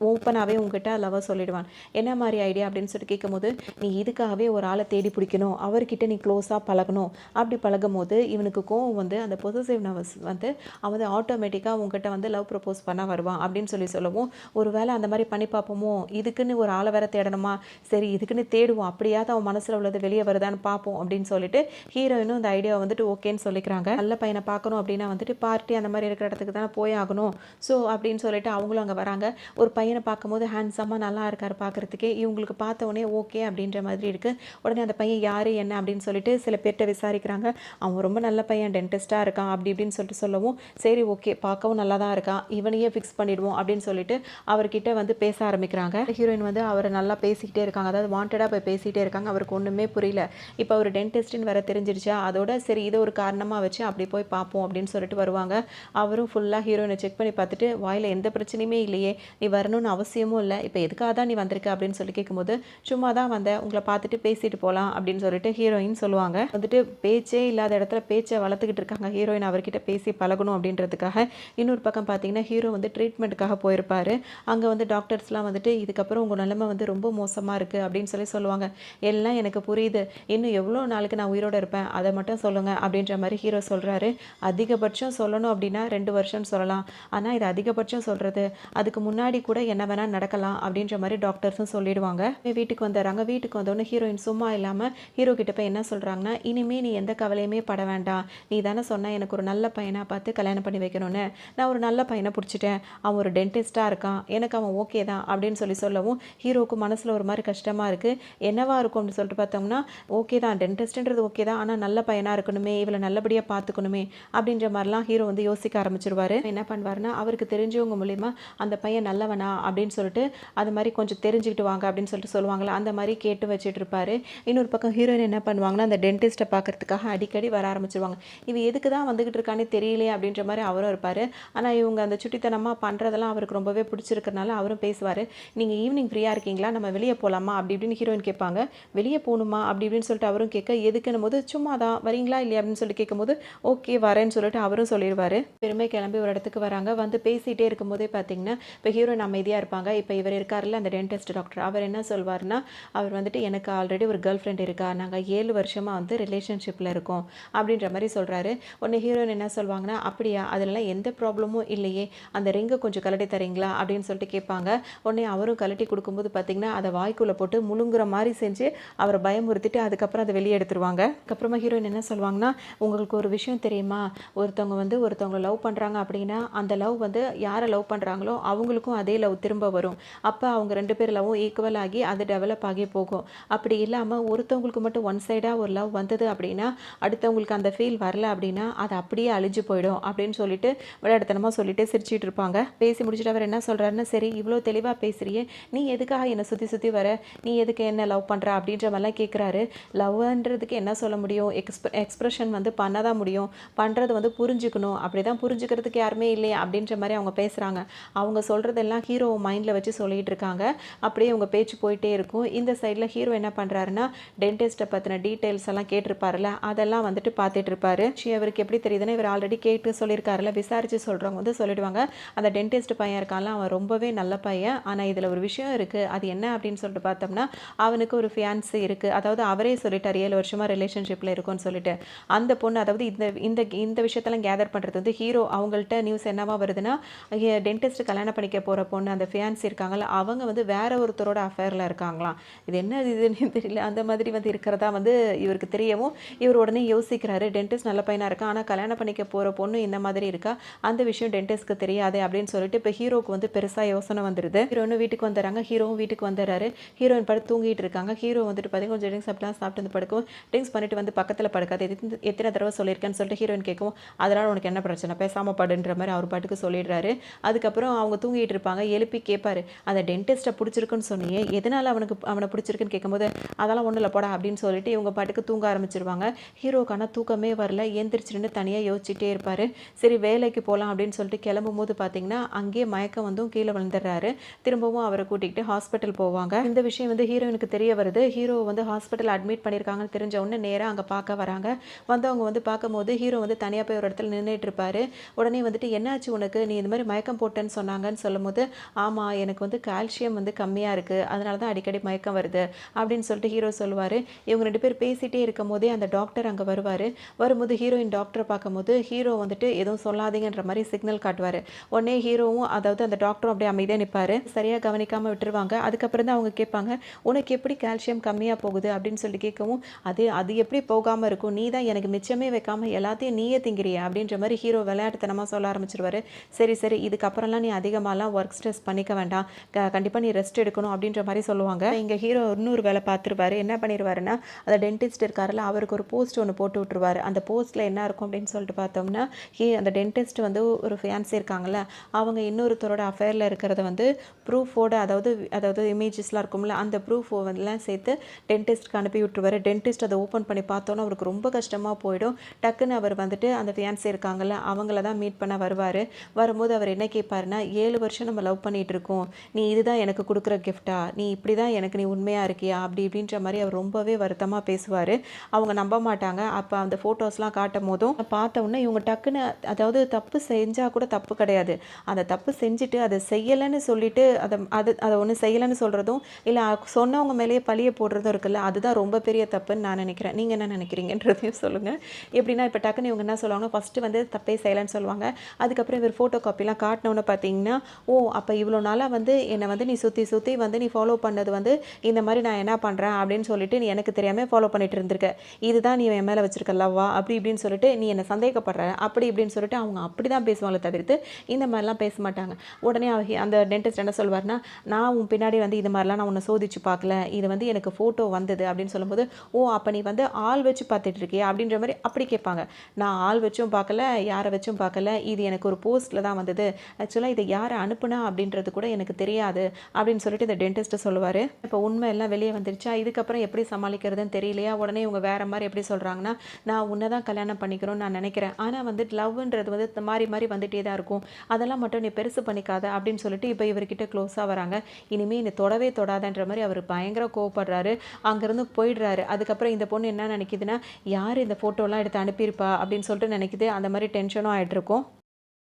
Speaker 1: ஓப்பனாவே உன்கிட்ட லவ்வ சொல்லிடுவான்." "என்ன மாரி ஐடியா?" அப்படின்னு சொல்லிட்டு கேட்கும்போது, "நீ இதுக்காகவே ஒரு ஆள தேடி பிடிக்கணும். அவர்கிட்ட நீ க்ளோஸா பழகணும். அப்படி பழகும்போது இவனுக்கு கோவம் வந்து அந்த பொசசிவ்னஸ் வந்து அவன் வந்து ஆட்டோமேட்டிக்கா உன்கிட்ட வந்து லவ் ப்ரப்போஸ் பண்ண வருவான்." அப்படின்னு சொல்லவும், "ஒரு வேளை அந்த மாரி பண்ணி பார்ப்போமோ? இதுக்குன்னு ஒரு ஆள வேற தேடணுமா? சரி இதுக்குன்னு தேடுவோம். அப்படியாவது அவன் மனசுல உள்ளது வெளிய வருதான்னு பார்ப்போம்." அப்படின்னு சொல்லிட்டு ஹீரோயினும் இந்த ஐடியாவ வந்துட்டு ஓகேன்னு சொல்லிக்கிறாங்க. நல்ல பையன பார்க்கணும் அப்படின்னா வந்துட்டு பார்ட்டி அந்த மாரி இருக்கிற இடத்துக்கு தானே போய் ஆகணும். ஸோ அப்படின்னு சொல்லிட்டு அவங்களும் அங்க வராங்க. ஒரு பையன பார்க்கும்போது ஹேண்ட்ஸமா நல்லா இருக்காரு பார்க்கறதுக்கே. இவங்களுக்கு பார்த்த உடனே ஓகே அப்படின்ற மாதிரி இருக்குது. உடனே அந்த பையன் யார் என்ன அப்படின்னு சொல்லிட்டு சில பேர்கிட்ட விசாரிக்கிறாங்க. அவன் ரொம்ப நல்ல பையன், டென்டிஸ்ட்டாக இருக்கான் அப்படி இப்படின்னு சொல்லிட்டு சொல்லவும், சரி ஓகே பார்க்கவும் நல்லா தான் இருக்கான், இவனையே ஃபிக்ஸ் பண்ணிடுவோம் அப்படின்னு சொல்லிட்டு அவர்கிட்ட வந்து பேச ஆரம்பிக்கிறாங்க. ஹீரோயின் வந்து அவரை நல்லா பேசிக்கிட்டே இருக்காங்க, அதாவது வாண்டடாக போய் பேசிகிட்டே இருக்காங்க. அவருக்கு ஒன்றுமே புரியல. இப்போ அவர் டென்டிஸ்ட்னு வேற தெரிஞ்சிருச்சா, அதோட சரி இதை ஒரு காரணமாக வச்சு அப்படி போய் பார்ப்போம் அப்படின்னு சொல்லிட்டு வருவாங்க. அவரும் ஃபுல்லாக ஹீரோயினை செக் பண்ணி பார்த்துட்டு, வாயில் எந்த பிரச்சனையுமே இல்லையே, நீ வரணும்னு அவசியமும் இல்லை, இப்போ எதுக்காக தான் நீ வந்திருக்க அப்படின்னு சொல்லி கேட்கும்போது, சும்மா தான் வந்தேன், உங்களை பார்த்துட்டு பேசிட்டு போகலாம் அப்படின்னு சொல்லிட்டு ஹீரோயின் சொல்லுவாங்க. வந்துட்டு பேச்சே இல்லாத இடத்துல பேச்சை வளர்த்துக்கிட்டு இருக்காங்க ஹீரோயின், அவர்கிட்ட பேசி பழகணும் அப்படின்றதுக்காக. இன்னொரு பக்கம் பார்த்தீங்கன்னா ஹீரோ வந்து ட்ரீட்மெண்ட்டுக்காக போயிருப்பாரு. அங்கே வந்து டாக்டர்ஸ்லாம் வந்துட்டு இதுக்கப்புறம் உங்கள் நிலைமை வந்து ரொம்ப மோசமாக இருக்குது அப்படின்னு சொல்லி சொல்லுவாங்க. எல்லாம் எனக்கு புரியுது, இன்னும் எவ்வளோ நாளுக்கு நான் உயிரோடு இருப்பேன் அதை மட்டும் சொல்லுங்கள் அப்படின்ற மாதிரி ஹீரோ சொல்கிறாரு. அதிகபட்சம் சொல்லணும் அப்படின்னா 2 வருஷம்னு சொல்லலாம், ஆனால் இது அதிகபட்சம் சொல்கிறது, அதுக்கு முன்னாடி கூட என்ன வேணால் நடக்கலாம் அப்படின்ற மாதிரி டாக்டர்ஸும் சொல்லிடுவாங்க. வீட்டுக்கு வந்துடுறாங்க. வீட்டுக்கு வந்தோடனே ஹீரோயின் சும்மா இல்லாமல் ஹீரோ கிட்ட போய் என்ன சொல்கிறாங்கன்னா, இனிமேல் நீ எந்த கவலையுமே பட வேண்டாம், நீ தானே சொன்ன எனக்கு ஒரு நல்ல பையனாக பார்த்து கல்யாணம் பண்ணி வைக்கணும்னு, நான் ஒரு நல்ல பையனை பிடிச்சிட்டேன், அவன் ஒரு டென்டிஸ்ட்டாக இருக்கான், எனக்கு அவன் ஓகே தான் அப்படின்னு சொல்லவும் ஹீரோவுக்கு மனசில் ஒரு மாதிரி கஷ்டமாக இருக்குது. என்னவா இருக்கும் அப்படின்னு சொல்லிட்டு பார்த்தோம்னா, ஓகே தான் டென்டிஸ்ட்ன்றது ஓகே தான், ஆனால் நல்ல பையனாக இருக்கணுமே, இவளை நல்லபடியாக பார்த்துக்கணுமே அப்படின்ற மாதிரிலாம் ஹீரோ வந்து யோசிக்க ஆரம்பிச்சிருவாரு. என்ன பண்ணுவாருன்னா, அவருக்கு தெரிஞ்சவங்க மூலிமா அந்த பையன் நல்லவனா அப்படின்னு சொல்லிட்டு அது மாதிரி கொஞ்சம் தெரிஞ்சுக்கிட்டு வாங்க அப்படின்னு சொல்லிட்டு சொல்லுவாங்களா, அந்த மாதிரி கேட்டு வச்சுட்டு இருப்பாரு. இன்னொரு பக்கம் ஹீரோயின் என்ன பண்ணுவாங்கன்னா, அந்த டென்டிஸ்ட்டை பார்க்கறதுக்காக அடிக்கடி வர ஆரம்பிச்சிருவாங்க. இவ எதுக்கு தான் வந்துகிட்டு இருக்கானே தெரியலையே அப்படின்ற மாதிரி அவரும் இருப்பார். ஆனால் இவங்க அந்த சுட்டித்தனமாக பண்ணுறதெல்லாம் அவருக்கு ரொம்பவே பிடிச்சிருக்கிறனால அவரும் பேசுவார். நீங்கள் ஈவினிங் ஃப்ரீயாக இருக்கீங்களா, நம்ம வெளியே போகலாமா அப்படி இப்படின்னு ஹீரோயின் கேட்பாங்க. வெளியே போகணுமா அப்படி இப்படின்னு சொல்லிட்டு அவரும் கேட்க, எதுக்குன்னும் போது சும்மா தான் வரீங்களா இல்லையா அப்படின்னு சொல்லி கேட்கும்போது ஓகே வரேன்னு சொல்லிட்டு அவரும் சொல்லிடுவார். பெருமை கிளம்பி ஒரு இடத்துக்கு வராங்க. வந்து பேசிகிட்டே இருக்கும்போதே பார்த்தீங்கன்னா இப்போ ஹீரோயின் அமைதியாக இருப்பாங்க. இப்போ இவர் இருக்கார்ல அந்த டென்டிஸ்ட் டாக்டர், அவர் என்ன சொல்வார்னா, அவர் வந்துட்டு எனக்கு ஆல்ரெடி ஒரு கேர்ள் ஃப்ரெண்ட் இருக்கா, நாங்கள் 7 வருஷமாக வந்து ரிலேஷன்ஷிப்பில் இருக்கோம் அப்படின்ற மாதிரி சொல்கிறாரு. உடனே ஹீரோயின் என்ன சொல்வாங்கன்னா, அப்படியா, அதெல்லாம் எந்த ப்ராப்ளமும் இல்லையே, அந்த ரிங்கை கொஞ்சம் கழட்டி தரீங்களா அப்படின்னு சொல்லிட்டு கேட்பாங்க. உடனே அவரும் கழட்டி கொடுக்கும்போது பார்த்தீங்கன்னா அதை வாய்க்குள்ளே போட்டு முழுங்குற மாதிரி செஞ்சு அவரை பயமுறுத்திட்டு அதுக்கப்புறம் அதை வெளியே எடுத்துருவாங்க. அதுக்கப்புறமா ஹீரோயின் என்ன சொல்லுவாங்கன்னா, உங்களுக்கு ஒரு விஷயம் தெரியுமா, ஒருத்தவங்க லவ் பண்ணுறாங்க அப்படின்னா அந்த லவ் வந்து யாரை லவ் பண்ணுறாங்களோ அவங்களுக்கும் அதே லவ் திரும்ப வரும். அப்போ அவங்க 2 பேர் லவ்வும் ஈக்குவல் ஆகி அது டெவலப் ஆகி போகும். அப்படி இல்லாமல் ஒருத்தவங்களுக்கு மட்டும் ஒன் சைடாக ஒரு லவ் வந்தது அப்படின்னா அடுத்தவங்களுக்கு அந்த ஃபீல் வரல அப்படின்னா அது அப்படியே அழிஞ்சு போயிடும் அப்படின்னு சொல்லிட்டு விளையாட்டுத்தனமாக சொல்லிட்டு சிரிச்சிட்டு இருப்பாங்க. பேசி முடிச்சுட்டு அவர் என்ன சொல்கிறாருன்னா, சரி இவ்வளோ தெளிவாக பேசுறியே, நீ எதுக்காக என்னை சுற்றி வர, நீ எதுக்கு என்ன லவ் பண்ணுற அப்படின்ற மாதிரிலாம் கேட்குறாரு. லவ்ன்றதுக்கு என்ன சொல்ல முடியும், எக்ஸ்பிரஷன் வந்து பண்ண தான் முடியும், பண்ணுறது வந்து புரிஞ்சுக்கணும், அப்படி தான் புரிஞ்சுக்கிறதுக்கு யாருமே இல்லையே அப்படின்ற மாதிரி அவங்க பேசுகிறாங்க. அவங்க சொல்கிறதெல்லாம் ஹீரோ மைண்டில் வச்சு சொல்லிகிட்டு இருக்காங்க. அப்படியே அவங்க பேச்சு போயிட்டே இருக்கும். இந்த சைடில் ஹீரோ என்ன பண்ணுறாருன்னா, டென்டிஸ்ட்டை பற்றின டீட்டெயில்ஸ் எல்லாம் கேட்டிருப்பாருல, அதெல்லாம் வந்துட்டு பார்த்துட்டு இருப்பாரு. அவருக்கு எப்படி தெரியுதுன்னா, இவர் ஆல்ரெடி கேட்டு சொல்லியிருக்காருல, விசாரித்து சொல்கிறவங்க வந்து சொல்லிடுவாங்க, அந்த டென்டிஸ்ட் பையன் இருக்கான்ல அவன் ரொம்பவே நல்ல பையன், ஆனால் இதில் ஒரு விஷயம் இருக்குது, அது என்ன அப்படின்னு சொல்லிட்டு பார்த்தோம்னா, அவனுக்கு ஒரு ஃபியான்சி இருக்குது, அதாவது அவரே சொல்லிட்டார் 7 வருஷமாக ரிலேஷன்ஷிப்பில் இருக்கும்னு சொல்லிட்டு. அந்த பொண்ணு, அதாவது இந்த இந்த விஷயத்தெல்லாம் கேதர் பண்ணுறது வந்து ஹீரோ அவங்கள்ட்ட நியூஸ் என்னவா வருதுன்னா, டென்டிஸ்ட் கல்யாணம் பண்ணிக்க போகிற பொண்ணு அந்த ஃபியான்சி இருக்காங்கல்ல, அவங்க வந்து வேற ஒருத்தரோட அஃபேரில் இருக்காங்களாம். இது என்ன இதுன்னு தெரியல, அந்த மாதிரி வந்து இருக்கிறதா வந்து இவருக்கு தெரியவும் இவர் உடனே யோசிக்கிறாரு, டென்டிஸ்ட் நல்ல பையனாக இருக்கா, ஆனால் கல்யாணம் பண்ணிக்க போகிற பொண்ணு இந்த மாதிரி இருக்கா, அந்த விஷயம் டென்டிஸ்ட்க்கு தெரியாது அப்படின்னு சொல்லிட்டு இப்போ ஹீரோக்கு வந்து பெருசாக யோசனை வந்துடுது. ஹீரோன்னு வீட்டுக்கு வந்துடுறாங்க. ஹீரோவும் வீட்டுக்கு வந்துடுறாரு. ஹீரோயின் படுத்து தூங்கிட்டு இருக்காங்க. ஹீரோ வந்துட்டு பார்த்தீங்கன்னா கொஞ்சம் ட்ரிங்க்ஸ் சாப்பிட்டு வந்து படுக்கும். ட்ரிங்க்ஸ் பண்ணிட்டு வந்து பக்கத்தில் படுக்காது, எத்தனை தடவை சொல்லியிருக்கேன்னு சொல்லிட்டு ஹீரோயின் கேட்கும். அதனால் உனக்கு என்ன பிரச்சனை, பேசாமல் படுன்ற மாதிரி அவர் பாட்டுக்கு சொல்லிடுறாரு. அதுக்கப்புறம் அவங்க தூங்கிட்டு இருப்பாங்க. எழுப்பி கேட்பாரு, அந்த டென்டிஸ்ட்டை பிடிச்சிருக்குன்னு சொன்னியே, எதனால் அவனை பிடிச்சிருக்குன்னு கேட்கும்போது, அதெல்லாம் ஒன்றும் இல்லை போடா அப்படின்னு சொல்லிட்டு இவங்க பாட்டுக்கு தூங்க ஆரம்பிச்சிருவாங்க. ஹீரோக்கான தூக்கமே வரல. எந்திரிச்சிருந்து தனியாக யோசிச்சுட்டே இருப்பார். சரி வேலைக்கு போகலாம் அப்படின்னு சொல்லிட்டு கிளம்பும் போது பார்த்தீங்கன்னா அங்கேயே மயக்கம் வந்தும் கீழே விழுந்துடுறாரு. திரும்பவும் அவரை கூட்டிகிட்டு ஹாஸ்பிட்டல் போவாங்க. இந்த விஷயம் வந்து ஹீரோயினுக்கு தெரிய வருது. ஹீரோ வந்து ஹாஸ்பிட்டல் அட்மிட் பண்ணியிருக்காங்கன்னு தெரிஞ்ச உடனே நேராக அங்கே பார்க்க வராங்க. வந்தவங்க வந்து பார்க்கும்போது ஹீரோ வந்து தனியாக போய் ஒரு இடத்துல நின்றுட்டு இருப்பார். உடனே வந்துட்டு என்னாச்சு உனக்கு, நீ இந்த மாதிரி மயக்கம் போட்டேன்னு சொன்னாங்கன்னு சொல்லும்போது, ஆமாம் எனக்கு வந்து கால்சியம் வந்து கம்மியாக இருக்குது, அதனால தான் அடிக்கடி மயக்கம் வருது அப்படின்னு சொல்லிட்டு ஹீரோ சொல்லுவார். இவங்க 2 பேர் பேசிகிட்டே இருக்கும் போதே அந்த டாக்டர் அங்கே வருவார். வரும்போது ஹீரோயின் டாக்டரை பார்க்கும்போது ஹீரோ வந்துட்டு எதுவும் சொல்லாதீங்கன்ற மாதிரி சிக்னல் காட்டுவார். உடனே ஹீரோவும் அதாவது அந்த டாக்டரும் அப்படியே அமைதியாக நிற்பார். சரியாக கவனிக்காமல் விட்டுருவாங்க. அதுக்கப்புறம் தான் அவங்க கேட்பாங்க, உனக்கு எப்படி கால்சியம் கம்மியாக போகுது அப்படின்னு சொல்லி கேட்கவும், அது எப்படி போகாமல் இருக்கும், நீ தான் எனக்கு மிச்சமே வைக்காமல் எல்லாத்தையும் நீயே திங்கிறிய அப்படின்ற மாதிரி ஹீரோ விளையாட்டுத்தனமாக சொல்ல ஆரம்பிச்சிருவார். சரி இதுக்கப்புறம்லாம் நீ அதிகமாகலாம் ஒர்க் ஸ்ட்ரெஸ் பண்ணிக்க வேண்டாம், கண்டிப்பாக நீ ரெஸ்ட் எடுக்கணும் அப்படின்ற மாதிரி சொல்லுவாங்க. இங்கே ஹீரோ இன்னொரு இன்னொரு வேலை பார்த்துருவாரு. என்ன பண்ணிருவாருன்னா, அந்த டென்டிஸ்ட் இருக்காருல்ல, அவருக்கு ஒரு போஸ்ட் ஒண்ணு போட்டு விட்டுருவாரு. அந்த போஸ்ட்ல என்ன இருக்கும் அப்படின்னு சொல்லிட்டு பார்த்தோம்னா, அந்த டென்டிஸ்ட் வந்து ஒரு ஃபியான்சி இருக்காங்கல்ல, அவங்க இன்னொருத்தரோட அஃபேர்ல இருக்கிறத வந்து ப்ரூஃபோட அதாவது அதாவது இமேஜஸ்லாம் இருக்கும்ல, அந்த ப்ரூஃப் எல்லாம் சேர்த்து டென்டிஸ்ட்க்கு அனுப்பி விட்டுருவாரு. டென்டிஸ்ட் அதை ஓப்பன் பண்ணி பார்த்தோன்னா அவருக்கு ரொம்ப கஷ்டமா போயிடும். டக்குன்னு அவர் வந்துட்டு அந்த ஃபியான்சி இருக்காங்கல்ல, அவங்கள தான் மீட் பண்ண வருவாரு. வரும்போது அவர் என்ன கேட்பாருன்னா, 7 வருஷம் நம்ம லவ் பண்ணிட்டு இருக்கோம். நீ இதுதான் எனக்கு கொடுக்குற கிஃப்ட்டா? நீ இப்படி தான் எனக்கு நீ உண்மையா இருக்கியா? அப்படி இப்படின்ற மாரி அவர் ரொம்பவே வருத்தமா பேசுவாரு. அவங்க நம்ப மாட்டாங்க. அப்ப அந்த ஃபோட்டோஸ்லாம் காட்டும்போதும் பார்த்த உடனே இவங்க டக்குன்னு அதாவது தப்பு செஞ்சா கூட தப்பு கிடையாது. அந்த தப்பு செஞ்சுட்டு அதை செய்யலைன்னு சொல்லிட்டு அதை ஒண்ணு செய்யலைன்னு சொல்றதும், இல்ல சொன்னவங்க மேலேயே பழிய போடுறதும் இருக்குல்ல, அதுதான் ரொம்ப பெரிய தப்புன்னு நான் நினைக்கிறேன். நீங்க என்ன நினைக்கிறீங்கன்றதையும் சொல்லுங்க. எப்படின்னா இப்ப டக்குன்னு இவங்க என்ன சொல்லுவாங்க, ஃபர்ஸ்ட் வந்து தப்பே செய்யலைன்னு சொல்லுவாங்க. அதுக்கப்புறம் இவர் ஃபோட்டோ காப்பிலாம் காட்டினோன்னு பார்த்தீங்கன்னா, ஓ அப்போ இவ்வளோ நாளாக வந்து என்னை வந்து நீ சுற்றி சுற்றி வந்து நீ ஃபாலோ பண்ணது வந்து இந்த மாதிரி நான் என்ன பண்ணுறேன் அப்படின்னு சொல்லிட்டு நீ எனக்கு தெரியாமல் ஃபாலோ பண்ணிட்டு இருந்திருக்க. இதுதான் நீ என் மேலே வச்சிருக்க லவ்வா அப்படி இப்படின்னு சொல்லிட்டு நீ என்னை சந்தேகப்படுற அப்படி இப்படின்னு சொல்லிட்டு அவங்க அப்படி தான் பேசுவாங்களே தவிர்த்து இந்த மாதிரிலாம் பேச மாட்டாங்க. உடனே அந்த டென்டிஸ்ட் என்ன சொல்வார்னா, நான் உன் பின்னாடி வந்து இது மாதிரிலாம் நான் உன்னை சோதிச்சு பார்க்கல, இது வந்து எனக்கு ஃபோட்டோ வந்தது அப்படின்னு சொல்லும்போது, ஓ அப்போ நீ வந்து ஆள் வச்சு பார்த்துட்டு இருக்கியா அப்படின்ற மாதிரி அப்படி கேட்பாங்க. நான் ஆள் வச்சும் பார்க்கல, யாரை வச்சும் பார்க்கல, இது எனக்கு ஒரு போஸ்ட்டில் தான் வந்தது. ஆக்சுவலாக இதை யார் அனுப்புனா அப்படின்றது கூட எனக்கு தெரியாது அப்படின்னு சொல்லிட்டு இந்த டென்டிஸ்ட்டு சொல்லுவார். இப்போ உண்மை எல்லாம் வெளியே வந்துருச்சா, இதுக்கப்புறம் எப்படி சமாளிக்கிறதுன்னு தெரியலையா. உடனே இவங்க வேற மாதிரி எப்படி சொல்கிறாங்கன்னா, நான் உன்னை தான் கல்யாணம் பண்ணிக்கணும்னு நான் நினைக்கிறேன், ஆனால் வந்து லவ்ன்றது வந்து மாறி மாறி வந்துட்டே தான் இருக்கும், அதெல்லாம் மட்டும் நீ பெருசு பண்ணிக்காத அப்படின்னு சொல்லிட்டு இப்போ இவர்கிட்ட க்ளோஸாக வராங்க. இனிமேல் என்னை தொடவே தொடாதன்ற மாதிரி அவர் பயங்கர கோவப்படுறாரு. அங்கேருந்து போயிடுறாரு. அதுக்கப்புறம் இந்த பொண்ணு என்ன நினைக்குதுன்னா, யார் இந்த ஃபோட்டோலாம் எடுத்து அனுப்பியிருப்பா அப்படின்னு சொல்லிட்டு நினைக்குது. அந்த மாதிரி டென்ஷனும் ஆகிட்டு இருக்கும்.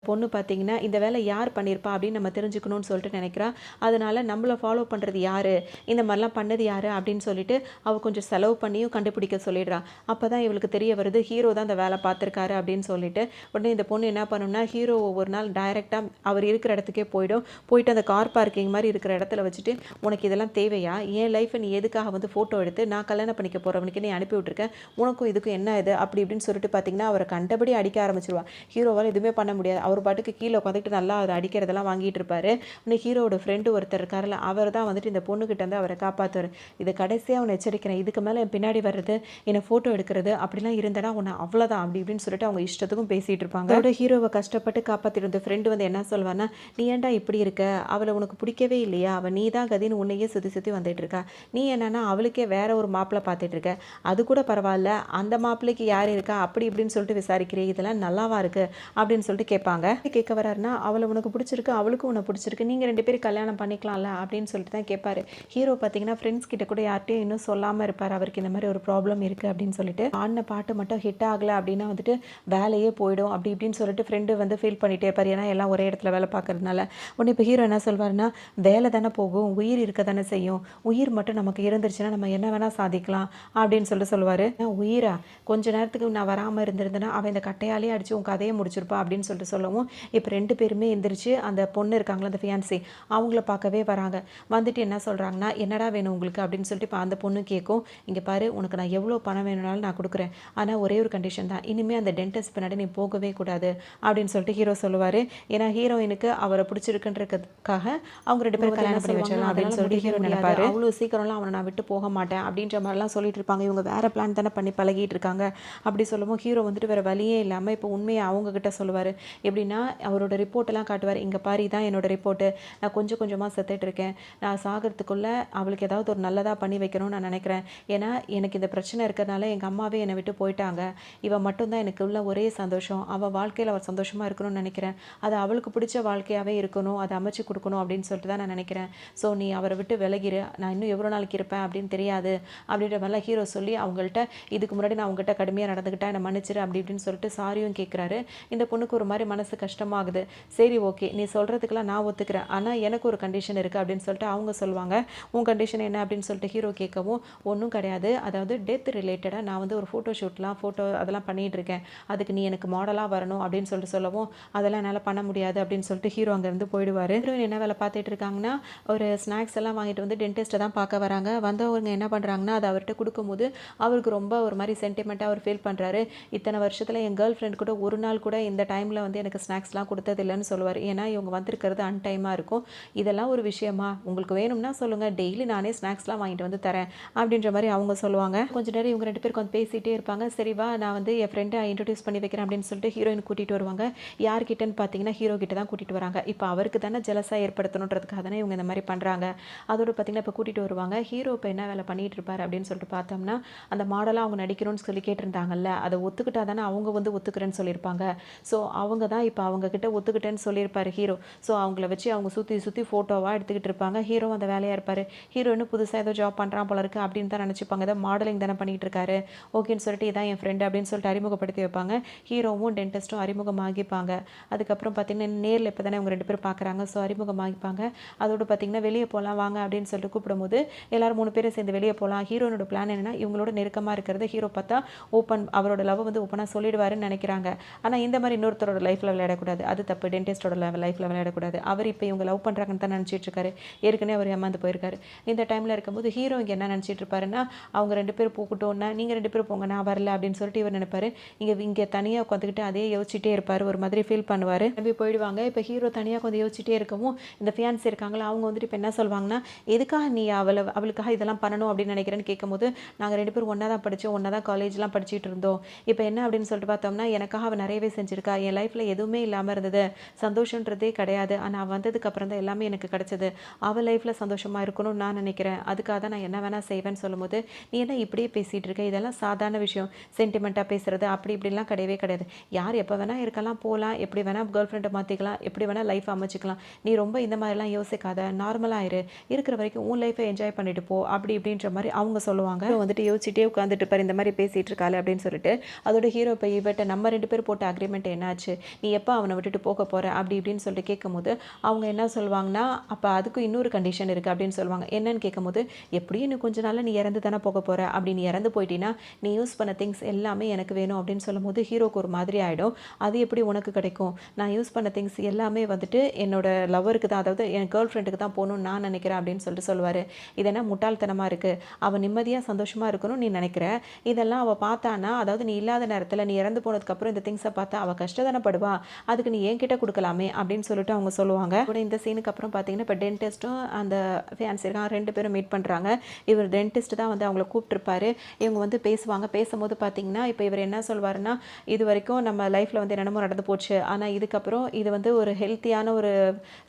Speaker 1: பொண்ணு பார்த்தீங்கன்னா, இந்த வேலை யார் பண்ணியிருப்பா அப்படின்னு நம்ம தெரிஞ்சுக்கணும்னு சொல்லிட்டு நினைக்கிறா. அதனால நம்மள ஃபாலோ பண்ணுறது யாரு, இந்த மாதிரிலாம் பண்ணது யாரு அப்படின்னு சொல்லிட்டு அவள் கொஞ்சம் செலவு பண்ணியும் கண்டுபிடிக்க சொல்லிடுறா. அப்போ தான் இவளுக்கு தெரிய வருது, ஹீரோ தான் அந்த வேலை பார்த்துருக்காரு அப்படின்னு சொல்லிட்டு. உடனே இந்த பொண்ணு என்ன பண்ணும்னா, ஹீரோ ஒவ்வொரு நாள் டைரெக்டாக அவர் இருக்கிற இடத்துக்கே போயிடும். போயிட்டு அந்த கார் பார்க்கிங் மாதிரி இருக்கிற இடத்துல வச்சுட்டு, உனக்கு இதெல்லாம் தேவையா, என் லைஃப்பை நீ எதுக்காக வந்து ஃபோட்டோ எடுத்து நான் கல்யாணம் பண்ணிக்க போகிறவனுக்கு நீ அனுப்பி விட்டுருக்கேன், உனக்கும் இதுக்கும் என்ன இது அப்படி இப்படின்னு சொல்லிட்டு பார்த்தீங்கன்னா அவரை கண்டபடி அடிக்க ஆரம்பிச்சிருவா. ஹீரோவால் எதுவுமே பண்ண முடியாது. அவர் பாட்டுக்கு கீழே உட்காந்துட்டு நல்லா அவர் அடிக்கிறதெல்லாம் வாங்கிட்டு இருப்பாரு. இன்னும் ஹீரோட ஃப்ரெண்டு ஒருத்தர் இருக்காருல்ல, அவர் தான் வந்துட்டு இந்த பொண்ணுக்கிட்ட வந்து அவரை காப்பாற்றுவார். இதை கடைசியாக அவனை எச்சரிக்கிறேன், இதுக்கு மேலே என் பின்னாடி வர்றது, என்னை ஃபோட்டோ எடுக்கிறது அப்படிலாம் இருந்தனா உன்னை அவ்வளோதான் அப்படி இப்படின்னு சொல்லிட்டு அவங்க இஷ்டத்துக்கும் பேசிகிட்டு இருப்பாங்க. அதோட ஹீரோவை கஷ்டப்பட்டு காப்பாற்றிட்டு இருந்த ஃப்ரெண்டு வந்து என்ன சொல்வான்னா, நீ ஏன்டா இப்படி இருக்க, அவளை உனக்கு பிடிக்கவே இல்லையா, அவள் நீ தான் கதின்னு உன்னையே சுற்றி சுற்றி வந்துட்டு இருக்கா, நீ என்னன்னா அவளுக்கே வேற ஒரு மாப்பிள்ளை பார்த்துட்டு இருக்க, அது கூட பரவாயில்ல, அந்த மாப்பிள்ளைக்கு யார் இருக்கா அப்படி இப்படின்னு சொல்லிட்டு விசாரிக்கிறேன், இதெல்லாம் நல்லாவா இருக்கு அப்படின்னு சொல்லிட்டு கேட்பாங்க. கேட்க வர்றாருன்னா, அவளை உனக்கு பிடிச்சிருக்கு, அவளுக்கும் உன்னை பிடிச்சிருக்கு, நீங்கள் 2 பேரும் கல்யாணம் பண்ணிக்கலாம்ல அப்படின்னு சொல்லிட்டு தான் கேட்பாரு. ஹீரோ பார்த்தீங்கன்னா ஃப்ரெண்ட்ஸ் கிட்ட கூட யார்ட்டையும் இன்னும் சொல்லாமல் இருப்பார், அவருக்கு இந்த மாதிரி ஒரு ப்ராப்ளம் இருக்குது அப்படின்னு சொல்லிட்டு. ஆடின பாட்டு மட்டும் ஹிட் ஆகலை அப்படின்னா வந்துட்டு வேலையே போயிடும் அப்படி இப்படின்னு சொல்லிட்டு ஃப்ரெண்டு வந்து ஃபீல் பண்ணிகிட்டே இருப்பார். ஏன்னா எல்லாம் ஒரே இடத்துல வேலை பார்க்கறதுனால. உடனே இப்போ ஹீரோ என்ன சொல்வாருன்னா, வேலை தானே போகும், உயிர் இருக்க தானே செய்யும், உயிர் மட்டும் நமக்கு இருந்துருச்சுன்னா நம்ம என்ன வேணால் சாதிக்கலாம் அப்படின்னு சொல்லிட்டு சொல்லுவார். உயிரா, கொஞ்ச நேரத்துக்கு நான் வராமல் இருந்திருந்தேன்னா அவன் இந்த கட்டையாலே அடித்து உன் கதையை முடிச்சிருப்பா அப்படின்னு சொல்லிட்டு சொல்லவும், இப்போ 2 பேருமே எந்திரிச்சு அந்த பொண்ணு இருக்காங்களா அந்த ஃபியான்சி அவங்கள பார்க்கவே வராங்க. வந்துட்டு என்ன சொல்கிறாங்கன்னா, என்னடா வேணும் உங்களுக்கு அப்படின்னு சொல்லிட்டு இப்போ அந்த பொண்ணு கேட்கும். இங்கே பாரு, உனக்கு நான் எவ்வளோ பணம் வேணும்னாலும் நான் கொடுக்குறேன், ஆனால் ஒரே ஒரு கண்டிஷன் தான், இனிமேல் அந்த டென்டிஸ்ட் பின்னாடி நீ போகவே கூடாது அப்படின்னு சொல்லிட்டு ஹீரோ சொல்லுவார். ஏன்னா ஹீரோயினுக்கு அவரை பிடிச்சிருக்குன்றதுக்காக அவங்க 2 பேரும் கல்யாணம் பண்ணி வச்சிடலாம் அப்படின்னு சொல்லிட்டு ஹீரோ நினைப்பாரு. அவ்வளோ சீக்கிரம்லாம் அவனை நான் விட்டு போக மாட்டேன் அப்படின்ற மாதிரிலாம் சொல்லிட்டு இருப்பாங்க. இவங்க வேற பிளான் தானே பண்ணி பழகிட்டு இருக்காங்க. அப்படி சொல்லவும் ஹீரோ வந்துட்டு வேற வழியே இல்லாமல் இப்போ உண்மையை அவங்க கிட்ட சொல்லுவார். எப்படின்னா அவரோட ரிப்போர்ட்டெல்லாம் காட்டுவார். இங்கே பாரு, தான் என்னோட ரிப்போர்ட்டு, நான் கொஞ்சம் கொஞ்சமாக செத்துட்டு இருக்கேன், நான் சாகிறதுக்குள்ளே அவளுக்கு ஏதாவது ஒரு நல்லதாக பண்ணி வைக்கணும்னு நான் நினைக்கிறேன். ஏன்னா எனக்கு இந்த பிரச்சனை இருக்கிறதுனால எங்கள் அம்மாவே என்னை விட்டு போயிட்டாங்க, இவன் மட்டும்தான் எனக்கு உள்ள ஒரே சந்தோஷம், அவள் வாழ்க்கையில் அவள் சந்தோஷமாக இருக்கணும்னு நினைக்கிறேன், அது அவளுக்கு பிடிச்ச வாழ்க்கையாகவே இருக்கணும், அதை அமைச்சு கொடுக்கணும் அப்படின்னு சொல்லிட்டு தான் நான் நினைக்கிறேன். ஸோ நீ அவரை விட்டு விலகிரு, நான் இன்னும் எவ்வளோ நாளைக்கு இருப்பேன் அப்படின்னு தெரியாது அப்படின்ற மாதிரிலாம் ஹீரோ சொல்லி அவங்கள்ட்ட இதுக்கு முன்னாடி நான் அவங்ககிட்ட கடுமையாக நடந்துக்கிட்டேன், என்னை மன்னிச்சிரு அப்படி இப்படின்னு சொல்லிட்டு சாரியும் கேட்குறாரு. இந்த பொண்ணுக்கு ஒரு மாதிரி மனசு கஷ்டமாகுது. சரி ஓகே, நீ சொல்கிறதுக்கெல்லாம் நான் ஒத்துக்கிறேன், ஆனால் எனக்கு ஒரு கண்டிஷன் இருக்குது அப்படின்னு சொல்லிட்டு அவங்க சொல்லுவாங்க. உன் கண்டிஷன் என்ன அப்படின்னு சொல்லிட்டு ஹீரோ கேட்கவும், ஒன்றும் கிடையாது, அதாவது டெத் ரிலேட்டடாக நான் வந்து ஒரு ஃபோட்டோ அதெல்லாம் பண்ணிகிட்டு இருக்கேன், அதுக்கு நீ எனக்கு மாடலாக வரணும் அப்படின்னு சொல்லிட்டு சொல்லவும், அதெல்லாம் என்னால் பண்ண முடியாது அப்படின்னு சொல்லிட்டு ஹீரோ அங்கேருந்து போயிடுவார். ஹீரோயின் என்ன வேலை பார்த்துட்டு இருக்காங்கன்னா, ஒரு ஸ்நாக்ஸ் எல்லாம் வாங்கிட்டு வந்து டென்டிஸ்ட்டை தான் பார்க்க வராங்க. வந்தவங்க என்ன பண்ணுறாங்கன்னா, அதை அவர்கிட்ட கொடுக்கும்போது அவருக்கு ரொம்ப ஒரு மாதிரி சென்டிமெண்ட்டாக அவர் ஃபீல் பண்ணுறாரு. இத்தனை வருஷத்தில் என் கேர்ள் ஃப்ரெண்ட் கூட ஒரு நாள் கூட இந்த டைமில் வந்து எனக்கு எனக்கு ஸ்நாக்ஸ்லாம் கொடுத்ததில்லைன்னு சொல்லுவார். ஏன்னா இவங்க வந்திருக்கிறது அன்டைமாக இருக்கும். இதெல்லாம் ஒரு விஷயமா, உங்களுக்கு வேணும்னா சொல்லுங்கள், டெய்லி நானே ஸ்நாக்ஸ்லாம் வாங்கிட்டு வந்து தரேன் அப்படின்ற மாதிரி அவங்க சொல்லுவாங்க. கொஞ்ச நேரம் இவங்க 2 பேருக்கு வந்து பேசிகிட்டே இருப்பாங்க. சரி வா, நான் வந்து என் ஃப்ரெண்டை இன்ட்ரடியூஸ் பண்ணி வைக்கிறேன் அப்படின்னு சொல்லிட்டு ஹீரோயின் கூட்டிகிட்டு வருவாங்க. யார்கிட்டன்னு பார்த்தீங்கன்னா ஹீரோ கிட்ட தான் கூட்டிகிட்டு வராங்க. இப்போ அவருக்கு தானே ஜெலஸாக ஏற்படுத்தணுன்றதுக்காக தானே இவங்க இந்த மாதிரி பண்ணுறாங்க. அதோடு பார்த்தீங்கன்னா இப்போ கூட்டிகிட்டு வருவாங்க. ஹீரோ இப்போ என்ன வேலை பண்ணிகிட்டு இருப்பார் அப்படின்னு சொல்லிட்டு பார்த்தோம்னா, அந்த மாடலாக அவங்க நடிக்கணும்னு சொல்லி கேட்டிருந்தாங்கல்ல, அதை ஒத்துக்கிட்டா தானே அவங்க வந்து ஒத்துக்கிறேன்னு சொல்லியிருப்பாங்க. ஸோ அவங்க தான் இப்போ அவங்கக்கிட்ட ஒத்துக்கிட்டேன்னு சொல்லியிருப்பார் ஹீரோ. ஸோ அவங்கள வச்சு அவங்க சுற்றி சுற்றி ஃபோட்டோவாக எடுத்துக்கிட்டு இருப்பாங்க. ஹீரோ அந்த வேலையாக இருப்பார். ஹீரோன்னு புதுசாக ஏதோ ஜாப் பண்ணுறான் போல இருக்குது அப்படின்னு தான் நினச்சிப்பாங்க. ஏதோ மாடலிங் தானே பண்ணிகிட்டு இருக்காரு. ஓகேன்னு சொல்லிட்டு இதான் என் ஃப்ரெண்டு அப்படின்னு சொல்லிட்டு அறிமுகப்படுத்தி வைப்பாங்க. ஹீரோவும் டென்டிஸ்ட்டும் அறிமுகமாகிப்பாங்க. அதுக்கப்புறம் பார்த்தீங்கன்னா நேரில் இப்போ தானே அவங்க 2 பேரும் பார்க்குறாங்க. ஸோ அறிமுகமாகிப்பாங்க. அதோடு பார்த்தீங்கன்னா வெளியே போகலாம் வாங்க அப்படின்னு சொல்லிட்டு கூப்பிடும்போது எல்லாரும் 3 பேரும் சேர்ந்து வெளியே போகலாம். ஹீரோனோட பிளான் என்னென்னா இவங்களோட நெருக்கமாக இருக்கிறது ஹீரோ பார்த்தா அவரோட லவ் வந்து ஓப்பனாக சொல்லிடுவாருன்னு நினைக்கிறாங்க. ஆனால் இந்த மாதிரி இன்னொருத்தரோட லைஃப்பில் விளையாடக்கூடாது. அது தப்பு. டென்டிஸ்டோட லைஃப்பில் விளையாடக்கூடாது. அவர் இப்போ இவங்க லவ் பண்ணுறாங்கன்னு தான் நினச்சிட்டு இருக்காரு. ஏற்கனவே அவர் ஏமாந்து போயிருக்காரு. இந்த டைமில் இருக்கும்போது ஹீரோ இங்கே என்ன நினச்சிட்டு இருப்பாருன்னா, அவங்க 2 பேரும் போகட்டும்னா நீங்கள் 2 பேரும் போங்க, நான் வரல அப்படின்னு சொல்லிட்டு இவர் நினைப்பாரு. இங்கே தனியாக உட்காந்துக்கிட்டு அதே யோசிச்சுட்டே இருப்பார். ஒரு மாதிரி ஃபீல் பண்ணுவார். நம்பி போயிடுவாங்க. இப்போ ஹீரோ தனியாக கொஞ்சம் யோசிச்சுட்டே இருக்கவும் இந்த ஃபியான்சி இருக்காங்களா, அவங்க வந்துட்டு இப்போ என்ன சொல்லுவாங்கன்னா, எதுக்காக நீ அவளுக்காக இதெல்லாம் பண்ணணும் அப்படின்னு நினைக்கிறேன்னு கேட்கும்போது, நாங்கள் 2 பேரும் ஒன்றா தான் படித்தோம், ஒன்றா தான் காலேஜ்லாம் படிச்சுட்டு இருந்தோம். இப்போ என்ன அப்படின்னு சொல்லிட்டு பார்த்தோம்னா, எனக்காக அவள் நிறையவே செஞ்சுருக்கா. என் லைஃப்பில் எதுவுமே இல்லாமல் இருந்தது, சந்தோஷன்றதே கிடையாது. ஆனால் அவள் வந்ததுக்கு அப்புறம் தான் எல்லாமே எனக்கு கிடைச்சது. அவள் லைஃப்பில் சந்தோஷமாக இருக்கணும்னு நான் நினைக்கிறேன். அதுக்காக தான் நான் என்ன வேணால் செய்வேன்னு சொல்லும்போது, நீ என்ன இப்படியே பேசிகிட்டு இருக்க, இதெல்லாம் சாதாரண விஷயம், சென்டிமெண்ட்டாக பேசுகிறது அப்படி இப்படிலாம் கிடையவே கிடையாது. யார் எப்போ வேணால் இருக்கலாம், போகலாம், எப்படி வேணால் கேர்ள் ஃப்ரெண்டை மாற்றிக்கலாம், எப்படி வேணால் லைஃப் அமைச்சிக்கலாம். நீ ரொம்ப இந்த மாதிரிலாம் யோசிக்காத, நார்மலாக இரு, இருக்கிற வரைக்கும் உன் லைஃப்பை என்ஜாய் பண்ணிட்டு போ அப்படி இப்படின்ற மாதிரி அவங்க சொல்லுவாங்க. வந்துட்டு யோசிச்சுட்டே உட்காந்துட்டு இருப்பார், இந்த மாதிரி பேசிகிட்டு இருக்காரு அப்படின்னு சொல்லிட்டு. அதோட ஹீரோ இப்போ இவட்ட நம்ம 2 பேர் போட்ட அக்ரிமெண்ட் என்னாச்சு, நீ எப்போ அவனை விட்டுட்டு போக போகிற அப்படி இப்படின்னு சொல்லிட்டு கேட்கும்போது அவங்க என்ன சொல்லுவாங்கன்னா, அப்போ அதுக்கும் இன்னொரு கண்டிஷன் இருக்குது அப்படின்னு சொல்லுவாங்க. என்னன்னு கேட்கும்போது, எப்படியும் இன்னும் கொஞ்ச நாளில் நீ இறந்து தானே போக போகிற, அப்படி நீ இறந்து போயிட்டீங்கன்னா நீ யூஸ் பண்ண திங்ஸ் எல்லாமே எனக்கு வேணும் அப்படின்னு சொல்லும்போது ஹீரோக்கு ஒரு மாதிரி ஆகிடும். அது எப்படி உனக்கு கிடைக்கும், நான் யூஸ் பண்ண திங்ஸ் எல்லாமே வந்துட்டு என்னோட லவ்வருக்கு தான், அதாவது என் கேர்ள் ஃப்ரெண்டுக்கு தான் போகணும்னு நான் நினைக்கிறேன் அப்படின்னு சொல்லிட்டு சொல்லுவார். இதெல்லாம் முட்டாள்தனமாக இருக்குது, அவள் நிம்மதியாக சந்தோஷமாக இருக்கணும்னு நீ நினைக்கிற, இதெல்லாம் அவள் பார்த்தானா, அதாவது நீ இல்லாத நேரத்தில் நீ இறந்து போனதுக்கப்புறம் இந்த திங்ஸை பார்த்தா அவள் கஷ்டதானப்படுவா, அதுக்கு நீ என்கிட்ட கொடுக்கலாமே அப்படின்னு சொல்லிட்டு அவங்க சொல்லுவாங்க. கூட இந்த சீனுக்கு அப்புறம் பார்த்தீங்கன்னா இப்போ டென்டிஸ்ட்டும் அந்த ஃபேன்ஸ் இருக்காங்க, 2 பேரும் மீட் பண்ணுறாங்க. இவர் டென்டிஸ்ட் தான் வந்து அவங்கள கூப்பிட்டுருப்பாரு. இவங்க வந்து பேசுவாங்க. பேசும்போது பார்த்தீங்கன்னா இப்போ இவர் என்ன சொல்வாருன்னா, இது வரைக்கும் நம்ம லைஃப்பில் வந்து என்னென்னமோ நடந்து போச்சு, ஆனால் இதுக்கப்புறம் இது வந்து ஒரு ஹெல்த்தியான ஒரு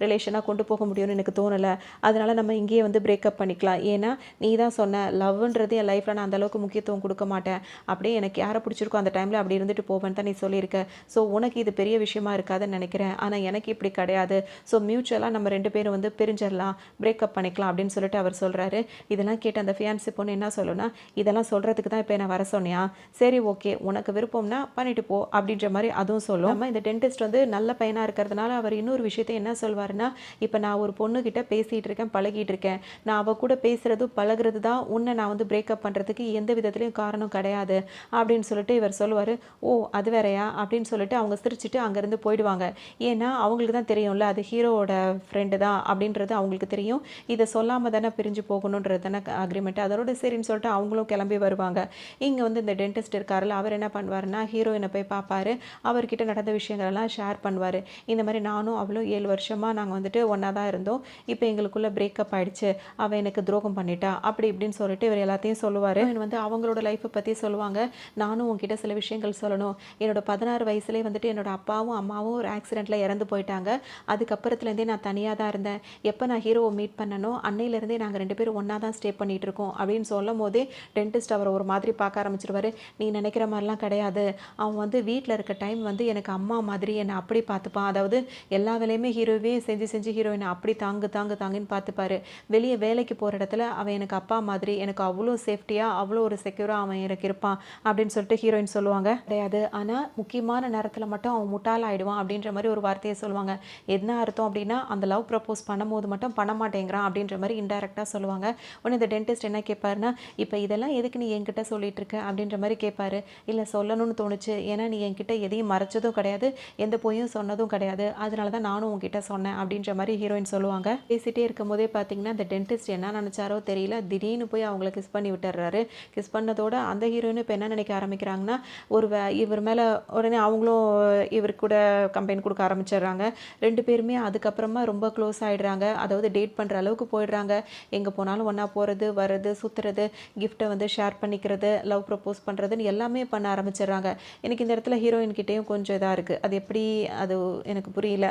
Speaker 1: ரிலேஷனாக கொண்டு போக முடியும்னு எனக்கு தோணலை, அதனால் நம்ம இங்கேயே வந்து பிரேக்கப் பண்ணிக்கலாம். ஏன்னா நீ தான் சொன்ன லவ்ன்றது என் லைஃப்பில் நான் அந்தளவுக்கு முக்கியத்துவம் கொடுக்க மாட்டேன், அப்படியே எனக்கு யாரை பிடிச்சிருக்கோ அந்த டைமில் அப்படி இருந்துட்டு போவேன்னு தான் நீ சொல்லியிருக்க. ஸோ உனக்கு இது பெரிய விஷயமா இருக்காதுன்னு நினைக்கிறேன், ஆனால் எனக்கு இப்படி கிடையாது. ஸோ மியூச்சுவலாக நம்ம 2 பேரும் வந்து பிரிஞ்சிடலாம், பிரேக்கப் பண்ணிக்கலாம் அப்படின்னு சொல்லிட்டு அவர் சொல்கிறாரு. இதெல்லாம் கேட்டு அந்த ஃபியான்சி பொண்ணு என்ன சொல்லுன்னா, இதெல்லாம் சொல்கிறதுக்கு தான் இப்போ என்ன வர சொன்னியா, சரி ஓகே உனக்கு விருப்பம்னா பண்ணிட்டு போ அப்படின்ற மாதிரி அதுவும் சொல்லும். நம்ம இந்த டென்டிஸ்ட் வந்து நல்ல பையனாக இருக்கிறதுனால அவர் இன்னொரு விஷயத்தை என்ன சொல்வாருன்னா, இப்போ நான் ஒரு பொண்ணுக்கிட்ட பேசிகிட்டு இருக்கேன், பழகிட்டு இருக்கேன், நான் அவள் கூட பேசுகிறது பழகிறது தான் உன்னை நான் வந்து பிரேக்கப் பண்ணுறதுக்கு எந்த விதத்துலையும் காரணம் கிடையாது அப்படின்னு சொல்லிட்டு இவர் சொல்லுவார். ஓ அது வேறையா அப்படின்னு சொல்லிட்டு அவங்க சிரிச்சுட்டு அங்கேருந்து போயிடுவாங்க. ஏன்னா அவங்களுக்கு தான் தெரியும்ல அது ஹீரோவோட ஃப்ரெண்டு தான் அப்படின்றது அவங்களுக்கு தெரியும். இதை சொல்லாமல் தானே பிரிஞ்சு போகணுன்றது தானே அக்ரிமெண்ட். அதோட சரின்னு சொல்லிட்டு அவங்களும் கிளம்பி வருவாங்க. இங்கே வந்து இந்த டென்டிஸ்ட் இருக்காருல்ல, அவர் என்ன பண்ணுவாருன்னா ஹீரோயினை போய் பார்ப்பாரு. அவர்கிட்ட நடந்த விஷயங்களெல்லாம் ஷேர் பண்ணுவார். இந்த மாதிரி நானும் அவளும் 7 வருஷமாக நாங்கள் வந்துட்டு ஒன்றா தான் இருந்தோம், இப்போ எங்களுக்குள்ளே பிரேக்கப் ஆகிடுச்சு, அவள் எனக்கு துரோகம் பண்ணிட்டா அப்படி இப்படின்னு சொல்லிட்டு இவர் எல்லாத்தையும் சொல்லுவார். வந்து அவங்களோட லைஃப்பை பற்றி சொல்லுவாங்க. நானும் உங்ககிட்ட சில விஷயங்கள் சொல்லணும், என்னோட 16 வயசுலேயே வந்துட்டு என்னோட அப்பாவும் அம்மாவும் ஒரு ஆக்சிடெண்ட்டில் இறந்து போயிட்டாங்க. அதுக்கப்புறத்துலேருந்தே நான் தனியாக தான் இருந்தேன். எப்போ நான் ஹீரோவை மீட் பண்ணனோ அன்னையிலேருந்தே நாங்கள் 2 பேரும் ஒன்றா தான் ஸ்டே பண்ணிகிட்டு இருக்கோம் அப்படின்னு சொல்லும் போதே டென்டிஸ்ட் அவர் ஒரு மாதிரி பார்க்க ஆரம்பிச்சிருவார். நீ நினைக்கிற மாதிரிலாம் கிடையாது, அவன் வந்து வீட்டில் இருக்க டைம் வந்து எனக்கு அம்மா மாதிரி என்னை அப்படி பார்த்துப்பான், அதாவது எல்லா வேலையுமே ஹீரோவே செஞ்சு செஞ்சு ஹீரோயினை அப்படி தாங்குன்னு பார்த்துப்பாரு. வெளியே வேலைக்கு போகிற இடத்துல அவன் எனக்கு அப்பா மாதிரி, எனக்கு அவ்வளோ சேஃப்டியாக அவ்வளோ ஒரு செக்யூராக அவன் எனக்கு இருப்பான் அப்படின்னு சொல்லிட்டு ஹீரோயின் சொல்லுவாங்க. கிடையாது, ஆனால் முக்கியமான நேரத்தில் மட்டும் அவன் முட்டாள் ஆகிடுவான் அப்படின்ற மாதிரி ஒரு வார்த்தையை சொல்லுவாங்க. என்ன அர்த்தம் அப்படின்னா அந்த லவ் ப்ரப்போஸ் பண்ணும்போது மட்டும் பண்ண மாட்டேங்கிறான் அப்படின்ற மாதிரி இன்டெரக்டாக சொல்லுவாங்க. உடனே இந்த டென்டிஸ்ட் என்ன கேட்பாருன்னா, இப்போ இதெல்லாம் எதுக்கு நீ என்கிட்ட சொல்லிட்டு இருக்க அப்படின்ற மாதிரி கேட்பாரு. இல்லை சொல்லணும்னு தோணுச்சு, ஏன்னா நீ என்கிட்ட எதையும் மறைச்சதும் கிடையாது, எந்த பொய்யும் சொன்னதும் கிடையாது, அதனால தான் நானும் உங்ககிட்ட சொன்னேன் அப்படின்ற மாதிரி ஹீரோயின் சொல்லுவாங்க. பேசிகிட்டே இருக்கும்போதே பார்த்தீங்கன்னா இந்த டென்டிஸ்ட் என்ன நினச்சாரோ தெரியல, திடீர்னு போய் அவங்கள கிஸ் பண்ணி விட்டுறாரு. கிஸ் பண்ணதோட அந்த ஹீரோயின் இப்போ என்ன நினைக்க ஆரம்பிக்கிறாங்கன்னா, இவர் மேலே உடனே அவங்களும் இவர் கூட கம்பெனி கொடுக்க ஆரம்பிச்சிடுறாங்க. 2 பேருமே அதுக்கப்புறமா ரொம்ப க்ளோஸ் ஆகிடுறாங்க. அதாவது டேட் பண்ணுற அளவுக்கு போயிடுறாங்க. எங்கே போனாலும் ஒன்றா போகிறது வர்றது சுற்றுறது, கிஃப்ட்டை வந்து ஷேர் பண்ணிக்கிறது, லவ் ப்ரப்போஸ் பண்ணுறதுன்னு எல்லாமே பண்ண ஆரம்பிச்சிடுறாங்க. எனக்கு இந்த இடத்துல ஹீரோயின்கிட்டேயும் கொஞ்சம் இதாக இருக்குது. அது எப்படி அது எனக்கு புரியல.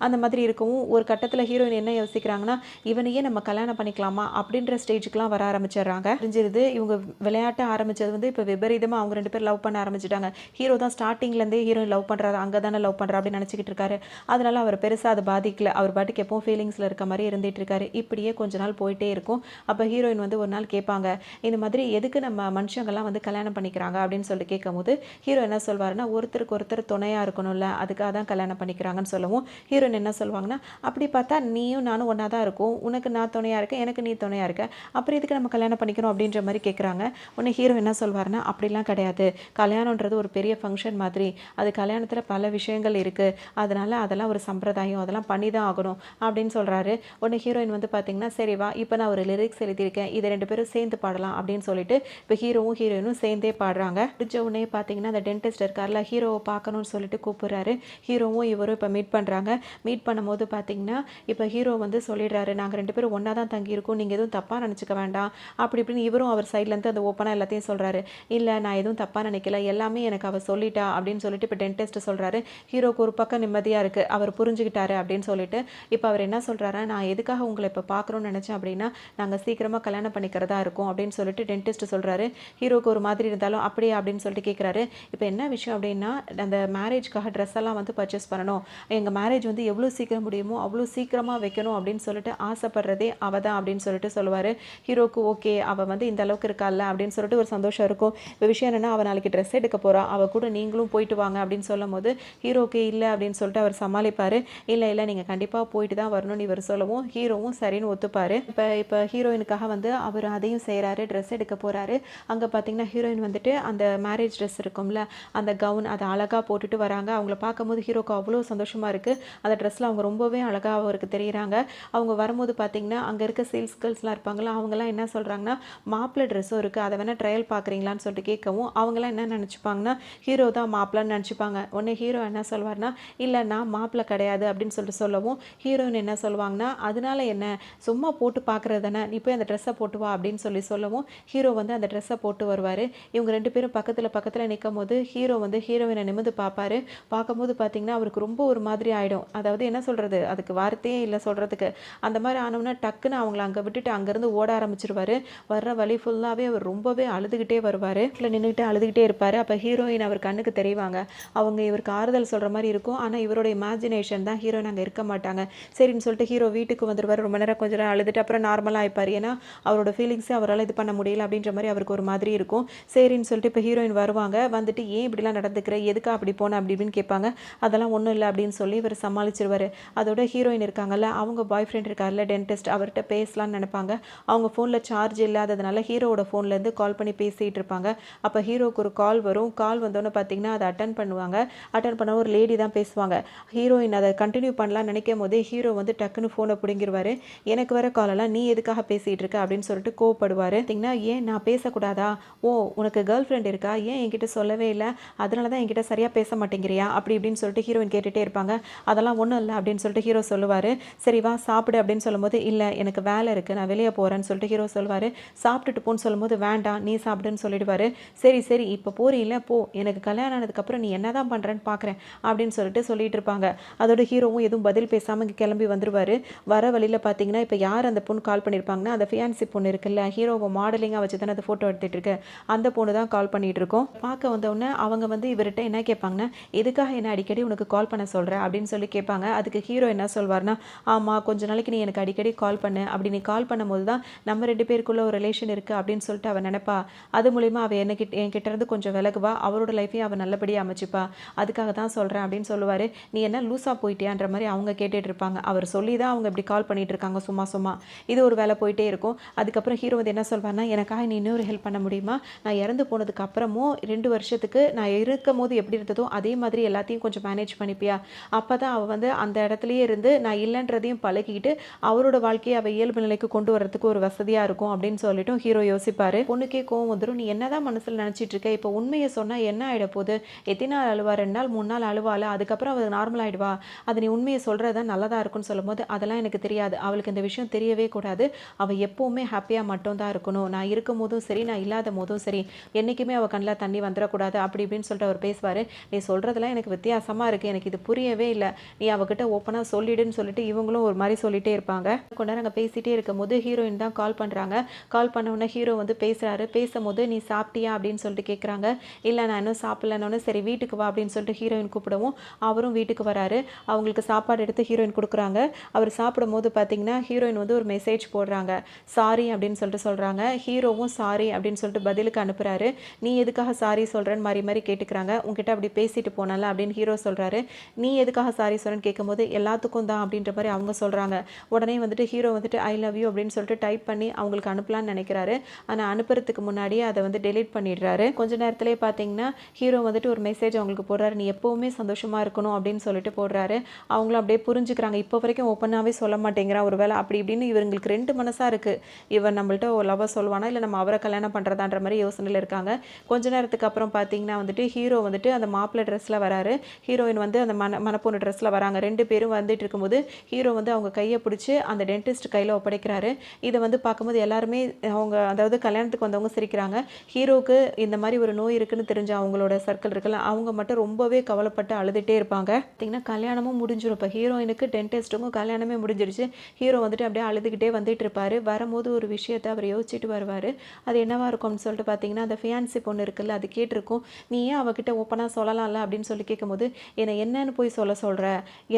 Speaker 1: அந்த மாதிரி இருக்கவும் ஒரு கட்டத்தில் ஹீரோயின் என்ன யோசிக்கிறாங்கன்னா, இவனையே நம்ம கல்யாணம் பண்ணிக்கலாமா அப்படின்ற ஸ்டேஜுக்குலாம் வர ஆரம்பிச்சிடுறாங்க. தெரிஞ்சிருது இவங்க விளையாட்ட ஆரம்பித்தது வந்து இப்போ விபரீதமாக அவங்க 2 பேர் லவ் பண்ண ஆரம்பிச்சிட்டாங்க. ஹீரோ தான் ஸ்டார்டிங்லேருந்தே ஹீரோயின் லவ் பண்ணுறாரு, அங்கே தானே லவ் பண்ணுறா அப்படின்னு நினச்சிக்கிட்டு இருக்காரு. அதனால அவர் பெருசாக அது பாதிக்கல. அவர் பாட்டுக்கு எப்பவும் ஃபீலிங்ஸில் இருக்க மாதிரி இருந்துகிட்டு இருக்காரு. இப்படியே கொஞ்ச நாள் போயிட்டே இருக்கும். அப்போ ஹீரோயின் வந்து ஒரு நாள் கேட்பாங்க, இந்த மாதிரி எதுக்கு நம்ம மனுஷங்கள்லாம் வந்து கல்யாணம் பண்ணிக்கிறாங்க அப்படின்னு சொல்லிட்டு கேட்கும்போது ஹீரோ என்ன சொல்வாருன்னா, ஒருத்தருக்கு ஒருத்தர் துணையாக இருக்கணும்ல, அதுக்காக தான் கல்யாணம் பண்ணிக்கிறாங்கன்னு சொல்லவும் ஹீரோயின் என்ன சொல்லுவாங்கன்னா, அப்படி பார்த்தா நீயும் நானும் ஒன்றா தான் இருக்கும், உனக்கு நான் துணையாக இருக்கேன், எனக்கு நீ துணையாக இருக்க, அப்புறம் எதுக்கு நம்ம கல்யாணம் பண்ணிக்கிறோம் அப்படின்ற மாதிரி கேட்குறாங்க. உடனே ஹீரோ என்ன சொல்வாருன்னா, அப்படிலாம் கிடையாது, கல்யாணன்றது ஒரு பெரிய ஃபங்க்ஷன் மாதிரி, அது கல்யாணத்தில் பல விஷயங்கள் இருக்குது, அதனால் அதெல்லாம் ஒரு சம்பிரதாயம், அதெல்லாம் பண்ணி தான் ஆகணும் அப்படின்னு சொல்கிறாரு. உடனே ஹீரோயின் வந்து பார்த்திங்கன்னா, சரி வா இப்போ நான் ஒரு லிரிக்ஸ் எழுதியிருக்கேன், இதை 2 பேரும் சேர்ந்து பாடலாம் அப்படின்னு சொல்லிட்டு இப்போ ஹீரோவும் ஹீரோயினும் சேர்ந்தே பாடுறாங்க. பிடிச்ச உடனே பார்த்தீங்கன்னா அந்த டென்டிஸ்ட் இருக்கார்ல, ஹீரோவை பார்க்கணும்னு சொல்லிட்டு கூப்பிட்றாரு. ஹீரோவும் இவரும் இப்போ மீட் பண்ணுறாங்க. மீட் பண்ணும்போது பார்த்தீங்கன்னா இப்போ ஹீரோ வந்து சொல்லிடுறாரு, நாங்கள் 2 பேரும் ஒன்றா தான் தங்கியிருக்கோம், நீங்கள் எதுவும் தப்பாக நினச்சிக்க வேண்டாம் அப்படி இப்படின்னு. இவரும் அவர் சைட்லேருந்து அந்த ஓப்பனாக எல்லாத்தையும் சொல்கிறாரு. இல்லை நான் எதுவும் தப்பாக நினைக்கல, எல்லாமே எனக்கு அவள் சொல்லிட்டா அப்படின்னு சொல்லிட்டு இப்போ டென்டிஸ்ட் சொல்கிறாரு. ஹீரோக்கு ஒரு பக்கம் நிம்மதியாக இருக்குது, அவர் புரிஞ்சுக்கிட்டாரு அப்படின்னு சொல்லிட்டு இப்போ அவர் என்ன சொல்கிறாரா, நான் எதுக்காக உங்களை இப்போ பார்க்குறோன்னு நினச்சேன் அப்படின்னா, நாங்கள் சீக்கிரமாக கல்யாணம் பண்ணிக்கிறதா இருக்கும் அப்படின்னு சொல்லிட்டு டென்டிஸ்ட் சொல்கிறாரு. ஹீரோக்கு ஒரு மாதிரி இருந்தாலும் அப்படியே அப்படின்னு சொல்லிட்டு கேட்குறாரு. இப்போ என்ன விஷயம் அப்படின்னா, அந்த மேரேஜ்க்காக ட்ரெஸ் எல்லாம் வந்து பர்ச்சேஸ் பண்ணணும், எங்கள் மேரேஜ் வந்து எவ்வளோ சீக்கிரம் முடியுமோ அவ்வளோ சீக்கிரமாக வைக்கணும் அப்படின்னு சொல்லிட்டு ஆசைப்படுறதே அவள் தான் அப்படின்னு சொல்லிட்டு சொல்லுவார். ஹீரோக்கு ஓகே, அவள் வந்து இந்த அளவுக்கு இருக்கால அப்படின்னு சொல்லிட்டு ஒரு சந்தோஷம் இருக்கும். இப்போ விஷயம் என்னென்னா, அவள் நாளைக்கு ட்ரெஸ் எடுக்க போகிறா, அவள் கூட நீங்களும் போயிட்டு வாங்க அப்படின்னு சொல்லும் போது ஹீரோக்கு இல்லை அப்படின்னு சொல்லிட்டு அவர் சமாளிப்பார். இல்லை நீங்கள் கண்டிப்பாக போயிட்டு தான் வரணும்னு இவர் சொல்லவும் ஹீரோவும் சரின்னு ஒத்துப்பார். இப்போ ஹீரோயினுக்காக வந்து அவர் அதையும் செய்கிறாரு, ட்ரெஸ் எடுக்க போகிறாரு. அங்கே பார்த்தீங்கன்னா ஹீரோயின் வந்துட்டு அந்த மேரேஜ் ட்ரெஸ் இருக்கும்ல, அந்த கவுன் அதை அழகாக போட்டுட்டு வராங்க. அவங்கள பார்க்கும்போது ஹீரோக்கு அவ்வளோ சந்தோஷமாக இருக்குது. அந்த ட்ரெஸ்ஸில் அவங்க ரொம்பவே அழகாக அவருக்கு தெரியுறாங்க. அவங்க வரும்போது பார்த்தீங்கன்னா அங்கே இருக்க சேல்ஸ் கேர்ள்ஸ்லாம் இருப்பாங்களா, அவங்களாம் என்ன சொல்கிறாங்கன்னா, மாப்பிள்ளை ட்ரெஸ்ஸும் இருக்குது, அதை வேணால் ட்ரையல் பார்க்குறீங்களான்னு சொல்லிட்டு கேட்கவும் அவங்களாம் என்ன நினச்சிப்பாங்கன்னா, ஹீரோ தான் மாப்பிள்ளைன்னு நினச்சிப்பாங்க. உடனே ஹீரோ என்ன சொல்வார்னா, இல்லை நான் மாப்பிள்ளை கிடையாது அப்படின்னு சொல்லிட்டு சொல்லவும் ஹீரோயின் என்ன சொல்லுவாங்கன்னா, அதனால என்ன, சும்மா போட்டு பார்க்குறது தானே, நீ போய் அந்த ட்ரெஸ்ஸை போட்டு வா அப்படின்னு சொல்லவும் ஹீரோ வந்து அந்த ட்ரெஸ்ஸை போட்டு வருவார். இவங்க 2 பேரும் பக்கத்தில் நிற்கும் போது ஹீரோ வந்து ஹீரோயினை நிமிர்ந்து பார்ப்பாரு. பார்க்கும்போது பார்த்தீங்கன்னா அவருக்கு ரொம்ப ஒரு மாதிரி ஆகிடும். அதாவது என்ன சொல்கிறது, அதுக்கு வார்த்தையே இல்லை சொல்கிறதுக்கு. அந்த மாதிரி ஆனோம்னா டக்குன்னு அவங்கள அங்கே விட்டுட்டு அங்கேருந்து ஓட ஆரம்பிச்சிருவார். வர்ற வழி ஃபுல்லாகவே அவர் ரொம்பவே அழுதுகிட்டே வருவார். இல்லை நின்றுட்டு அழுதுகிட்டே இருப்பார். அப்போ ஹீரோயின் அவர் கண்ணுக்கு தெரிவாங்க. அவங்க இவருக்கு ஆறுதல் சொல்கிற மாதிரி இருக்கும். ஆனால் இவரோட இமேஜினேஷன் தான், ஹீரோயின் அங்கே இருக்க மாட்டாங்க. சரின்னு சொல்லிட்டு ஹீரோ வீட்டுக்கு வந்துடுவார். ரொம்ப நேரம் கொஞ்ச நேரம் அழுதுட்டு அப்புறம் நார்மலாக ஆயிப்பார். ஏன்னா அவரோட ஃபீலிங்ஸை அவரால் இது பண்ண முடியல அப்படின்ற மாதிரி அவருக்கு ஒரு மாதிரி இருக்கும். சரின்னு சொல்லிட்டு இப்போ ஹீரோயின் வருவாங்க. வந்துட்டு ஏன் இப்படிலாம் நடந்துக்கிற, எதுக்கா அப்படி போன அப்படி இப்படின்னு கேட்பாங்க. அதெல்லாம் ஒன்றும் இல்லை அப்படின்னு சொல்லி இவர் சமாளிச்சிருவார். அதோட ஹீரோயின் இருக்காங்கல்ல, அவங்க பாய் ஃப்ரெண்ட் இருக்கார்ல டென்டிஸ்ட், அவர்கிட்ட பேசலான்னு நினைப்பாங்க. அவங்க ஃபோனில் சார்ஜ் இல்லாததுனால ஹீரோவோட ஃபோன்லேருந்து கால் பண்ணி பேசிகிட்டு இருப்பாங்க. அப்போ ஹீரோக்கு ஒரு கால் வரும். கால் வந்தோன்னே பார்த்தீங்கன்னா அதை அட்டன் பண்ணுவாங்க. அட்டன் பண்ண ஒரு லேடி தான் பேசுவாங்க. ஹீரோயின் அதை கண்டினியூ பண்ணலான்னு நினைக்கும் போதே ஹீரோ வந்து டக்குன்னு ஃபோனை பிடுங்கிடுவார். எனக்கு வர காலெல்லாம் நீ எதுக்காக பேசிகிட்டு இருக்க அப்படின்னு சொல்லிட்டு கோவப்படுவார். பார்த்தீங்கன்னா, ஏன் நான் பேசக்கூடாதா, ஓ உனக்கு கேர்ள் ஃப்ரெண்ட் இருக்கா, ஏன் என்கிட்ட சொல்லவே இல்லை, அதனால தான் என்கிட்ட சரியாக பேச மாட்டேங்கிறியா அப்படி இப்படின்னு சொல்லிட்டு ஹீரோயின் கேட்டுகிட்டே இருப்பாங்க. அதெல்லாம் ஒன்றும் இல்லை அப்படின்னு சொல்லிட்டு ஹீரோ சொல்லுவார். சரி வா சாப்பிடு அப்படின்னு சொல்லும்போது, இல்லை எனக்கு வேலை இருக்குது, நான் வெளியே போகிறேன்னு சொல்லிட்டு ஹீரோ சொல்லுவார். சாப்பிட்டுட்டு போன்னு சொல்லும்போது, வேண்டாம் நீ சாப்பிடுன்னு சொல்லிடுவார். சரி இப்போ போறீல்ல போ, எனக்கு கல்யாணம் ஆனதுக்கப்புறம் நீ என்ன தான் பண்ணுறேன்னு பார்க்குறேன் அப்படின்னு சொல்லிட்டு இருப்பாங்க. அதோட ஹீரோவும் எதுவும் பதில் பேசாமல் கிளம்பி வந்துடுவார். வர வழியில் பார்த்தீங்கன்னா இப்போ யார் அந்த பொண்ணு கால் பண்ணியிருப்பாங்கன்னா, அந்த ஃபியான்சி பொண்ணு இருக்குல்ல, ஹீரோவை மாடலிங்காக வச்சு தானே அந்த ஃபோட்டோ எடுத்துகிட்டு இருக்கு, அந்த பொண்ணு தான் கால் பண்ணிகிட்டு இருக்கோம். பார்க்க வந்தவுடனே அவங்க வந்து இவர்கிட்ட என்ன கேட்பாங்கன்னா, எதுக்காக என்ன அடிக்கடி உனக்கு கால் பண்ண சொல்கிறேன் அப்படின்னு சொல்லி கேட்பாங்க. அதுக்கு ஹீரோ என்ன சொல்வார்னா, ஆமாம் கொஞ்ச நாளைக்கு நீ எனக்கு அடிக்கடி கால் பண்ணு, அப்படி நீ கால் பண்ணும்போது தான் நம்ம 2 பேருக்குள்ள ஒரு ரிலேஷன் இருக்குது அப்படின்னு சொல்லிட்டு அவன் நினைப்பா. அது மூலிமா அவள் என்கிட்ட இருந்து கொஞ்சம் விலகுவா, அவரோட லைஃப்பையும் அவள் நல்லபடியாக அமைச்சிப்பா, அதுக்காக தான் சொல்கிறேன் அப்படின்னு சொல்லுவார். நீ என்ன லூஸாக போயிட்டியான்ற மாதிரி அவங்க கேட்டுட்டு இருப்பாங்க. அவர் சொல்லி தான் அவங்க இப்படி கால் பண்ணிட்டு இருக்காங்க சும்மா. இது ஒரு வேலை போயிட்டே இருக்கும். அதுக்கப்புறம் ஹீரோ வந்து என்ன சொல்வார்னா, எனக்காக நீ இன்னொரு ஹெல்ப் பண்ண முடியுமா, நான் இறந்து போனதுக்கு அப்புறமும் 2 வருஷத்துக்கு நான் இருக்கும் போது எப்படி இருந்ததோ அதே மாதிரி எல்லாத்தையும் கொஞ்சம் மேனேஜ் பண்ணிப்பியா, அப்போ தான் அவள் வந்து அந்த இடத்துலையே இருந்து நான் இல்லைன்றதையும் பழகிக்கிட்டு அவரோட வாழ்க்கையை அவள் இயல்பு நிலைக்கு கொண்டு வரதுக்கு ஒரு வசதியாக இருக்கும் அப்படின்னு சொல்லிட்டு ஹீரோ யோசிப்பார். பொண்ணுக்கே கோவம் வந்துடும். நீ என்னதான் மனசில் நினச்சிட்டு இருக்க, இப்போ உண்மையை சொன்னால் என்ன ஆகிட போகுது, எத்தனை நாள் அழுவா, 2 நாள் 3 முன்னாள் அழுவாள், அதுக்கப்புறம் அவள் நார்மல் ஆகிடுவா, அது நீ உண்மையை சொல்கிறது தான் நல்லதாக இருக்குன்னு சொல்லும்போது, அதெல்லாம் எனக்கு தெரியாது, அவளுக்கு இந்த விஷயம் தெரியவே கூடாது, அவள் எப்போவுமே ஹாப்பியாக மட்டும் தான் இருக்கணும், நான் இருக்கும் போதும் சரி நான் இல்லாத போதும் சரி என்றைக்குமே அவள் கண்ணில் தண்ணி வந்துடக்கூடாது அப்படி இப்படின்னு சொல்லிட்டு அவர் பேசுவார். நீ சொல்கிறதெல்லாம் எனக்கு வித்தியாசமாக இருக்குது, எனக்கு இது புரியவே இல்லை, நீ அவகிட்ட ஓப்பனாக சொல்லிடுன்னு சொல்லிட்டு இவங்களும் ஒரு மாதிரி சொல்லிகிட்டே இருப்பாங்க. கொஞ்ச நேரம் அங்கே பேசிகிட்டே இருக்கும்போது ஹீரோயின் தான் கால் பண்ணுறாங்க. கால் பண்ண உடனே ஹீரோ வந்து பேசுகிறாரு. பேசும்போது நீ சாப்பிட்டியா அப்படின்னு சொல்லிட்டு கேட்குறாங்க. இல்லை நான் இன்னும் சாப்பிட்லன்னு. சரி வீட்டுக்கு வா அப்படின்னு சொல்லிட்டு ஹீரோயின் கூப்பிடவும் அவரும் வீட்டுக்கு வராரு. அவங்களுக்கு சாப்பாடு எடுத்து ஹீரோயின் கொடுக்குறாங்க. அவர் சாப்பிடும் போது பார்த்தீங்கன்னா ஹீரோயின் வந்து ஒரு மெசேஜ் போடுறாங்க, சாரி அப்படின்னு சொல்லிட்டு சொல்கிறாங்க. ஹீரோவும் சாரி அப்படின்னு சொல்லிட்டு பதிலுக்கு அனுப்புகிறாரு. நீ எதுக்காக சாரி சொல்கிறேன்னு மாறி மாறி கேட்டுக்கிறாங்க. உங்ககிட்ட அப்படி பேசிட்டு போனால அப்படின்னு ஹீரோ சொல்கிறாரு. நீ எதுக்காக சாரி சொல்கிறேன்னு கேட்கும்போது எல்லாத்துக்கும் தான் அப்படின்ற மாதிரி அவங்க சொல்கிறாங்க. உடனே வந்துட்டு ஹீரோ வந்துட்டு ஐ லவ் யூ அப்படின்னு சொல்லிட்டு டைப் பண்ணி அவங்களுக்கு அனுப்பலான்னு நினைக்கிறாரு. ஆனால் அனுப்புறதுக்கு முன்னாடியே அதை வந்து டெலீட் பண்ணிடுறாரு. கொஞ்ச நேரத்திலே பார்த்தீங்கன்னா ஹீரோ வந்துட்டு ஒரு மெசேஜ் அவங்களுக்கு போடுறாரு, நீ எப்போவுமே சந்தோஷமாக இருக்கணும் அப்படின்னு சொல்லிட்டு போடுறாரு. அவங்களும் அப்படியே புரிஞ்சுக்கிறாங்க. இப்போ வரைக்கும் ஓப்பனாகவே சொல்ல மாட்டேங்கிறா, ஒரு வேளை அப்படி இப்படின்னு இவங்களுக்கு ரெண்டு மனசாக இருக்குது, இவன் நம்மள்ட்ட ஒரு லவ்வை சொல்லுவானா இல்லை நம்ம அவரை கல்யாணம் பண்ணுறதான்ற மாதிரி யோசனையில் இருக்காங்க. கொஞ்ச நேரத்துக்கு அப்புறம் பார்த்தீங்கன்னா வந்துட்டு ஹீரோ வந்துட்டு அந்த மாப்பிள்ளை ட்ரெஸ்ஸில் வராரு. ஹீரோயின் வந்து அந்த மணப்பொண்ணு ட்ரெஸ்ஸில் வராங்க. ரெண்டு பேரும் வந்துட்டு இருக்கும்போது ஹீரோ வந்து அவங்க கையை பிடிச்சி அந்த டென்டிஸ்ட் கையில் ஒப்படைக்கிறாரு. இதை வந்து பார்க்கும்போது எல்லாருமே அவங்க அதாவது கல்யாணத்துக்கு வந்தவங்க சிரிக்கிறாங்க. ஹீரோவுக்கு இந்த மாதிரி ஒரு நோய் இருக்குன்னு தெரிஞ்ச அவங்களோட சர்க்கிள் இருக்குல்ல, அவங்க மட்டும் ரொம்பவே கவலைப்பட்டு அழுதுகிட்டே இருப்பாங்க. பார்த்தீங்கன்னா கல்யாணமும் முடிஞ்சிடும். இப்போ ஹீரோயினுக்கு டென்டிஸ்ட்டுக்கும் கல்யாணமே முடிஞ்சிடுச்சு. ஹீரோ வந்துட்டு அப்படியே அழுதுகிட்டே வந்துட்டு இருப்பார். வரும்போது ஒரு விஷயத்தை அவர் யோசிச்சுட்டு வருவார். அது என்னவா இருக்கும்னு சொல்லிட்டு பார்த்தீங்கன்னா அந்த ஃபியான்சி பொண்ணு இருக்குல்ல, அது கேட்டிருக்கும், நீ ஏன் அவகிட்ட ஓப்பனாக சொல்லலாம்ல அப்படின்னு சொல்லி கேட்கும்போது, என்னை என்னன்னு போய் சொல்கிற,